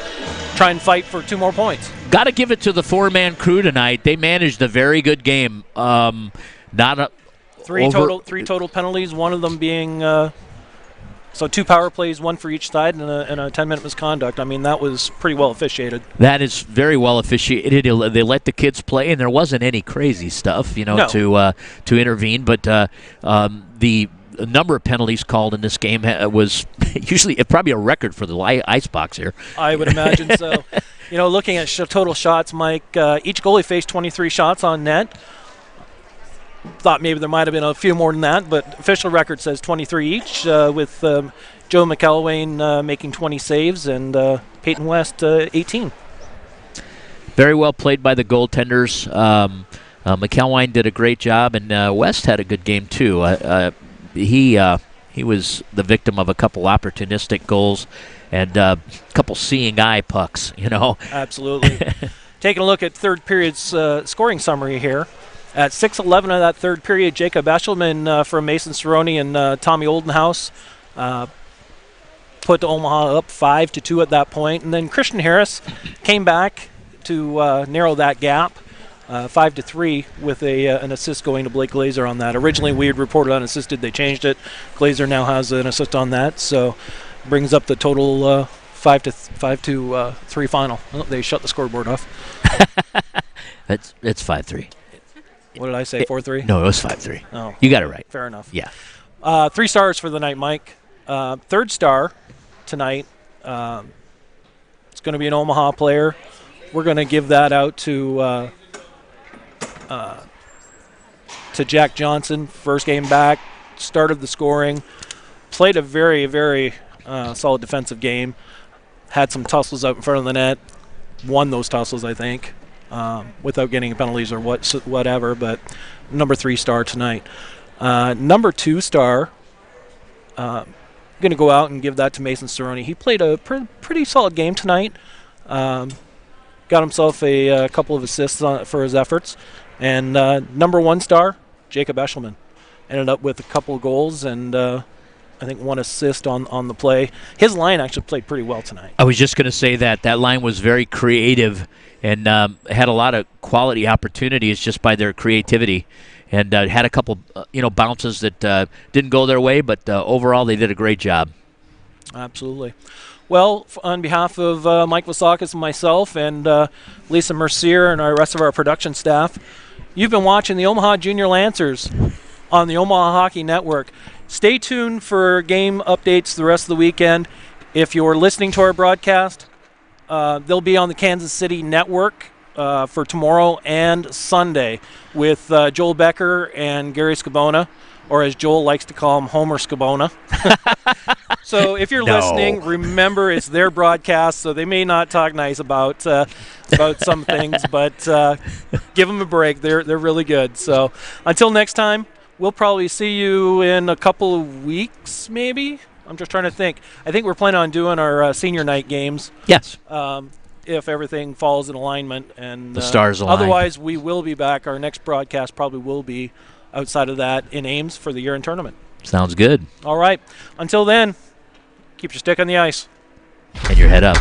try and fight for 2 more points. Got to give it to the 4-man crew tonight. They managed a very good game. Three total penalties, one of them being so 2 power plays, 1 for each side, and a 10-minute misconduct. I mean, that was pretty well officiated. That is very well officiated. They let the kids play, and there wasn't any crazy stuff, No. to intervene. But the number of penalties called in this game was usually probably a record for the icebox here. I would imagine so. Looking at total shots, Mike, each goalie faced 23 shots on net. Thought maybe there might have been a few more than that, but official record says 23 each, with Joe McElwain making 20 saves and Peyton West 18. Very well played by the goaltenders. McElwain did a great job, and West had a good game too. He was the victim of a couple opportunistic goals and a couple seeing eye pucks. Absolutely. Taking a look at third period's scoring summary here. At 6:11 of that third period, Jacob Eshelman from Mason Cerrone and Tommy Oldenhouse put Omaha up 5-2 at that point, and then Christian Harris came back to narrow that gap, 5-3, with an assist going to Blake Glazer on that. Originally, we had reported unassisted. They changed it. Glazer now has an assist on that, so brings up the total 5-3 final. Oh, they shut the scoreboard off. It's 5-3. What did I say? 4-3? No, it was 5-3. Oh, you got it right. Fair enough. Yeah. 3 stars for the night, Mike. Third star tonight. It's going to be an Omaha player. We're going to give that out to Jack Johnson. First game back, started the scoring, played a very, very solid defensive game. Had some tussles out in front of the net. Won those tussles, I think, without getting penalties or whatever. But number 3 star tonight. Number 2 star. Going to go out and give that to Mason Cerrone. He played a pretty solid game tonight. Got himself a couple of assists for his efforts. And number 1 star, Jacob Eshelman. Ended up with a couple of goals and I think 1 assist on the play. His line actually played pretty well tonight. I was just going to say that line was very creative and had a lot of quality opportunities just by their creativity. And had a couple, bounces that didn't go their way, but overall they did a great job. Absolutely. Well, on behalf of Mike Vasakis and myself and Lisa Mercier and our rest of our production staff, you've been watching the Omaha Junior Lancers on the Omaha Hockey Network. Stay tuned for game updates the rest of the weekend. If you're listening to our broadcast, they'll be on the Kansas City Network for tomorrow and Sunday with Joel Becker and Gary Scabona, or as Joel likes to call him, Homer Scabona. So if you're listening, remember it's their broadcast, so they may not talk nice about some things, but give them a break. They're really good. So until next time, we'll probably see you in a couple of weeks, maybe. I'm just trying to think. I think we're planning on doing our senior night games. Yes. If everything falls in alignment and the stars align. Otherwise, we will be back. Our next broadcast probably will be outside of that in Ames for the year-end tournament. Sounds good. All right. Until then, keep your stick on the ice. And your head up.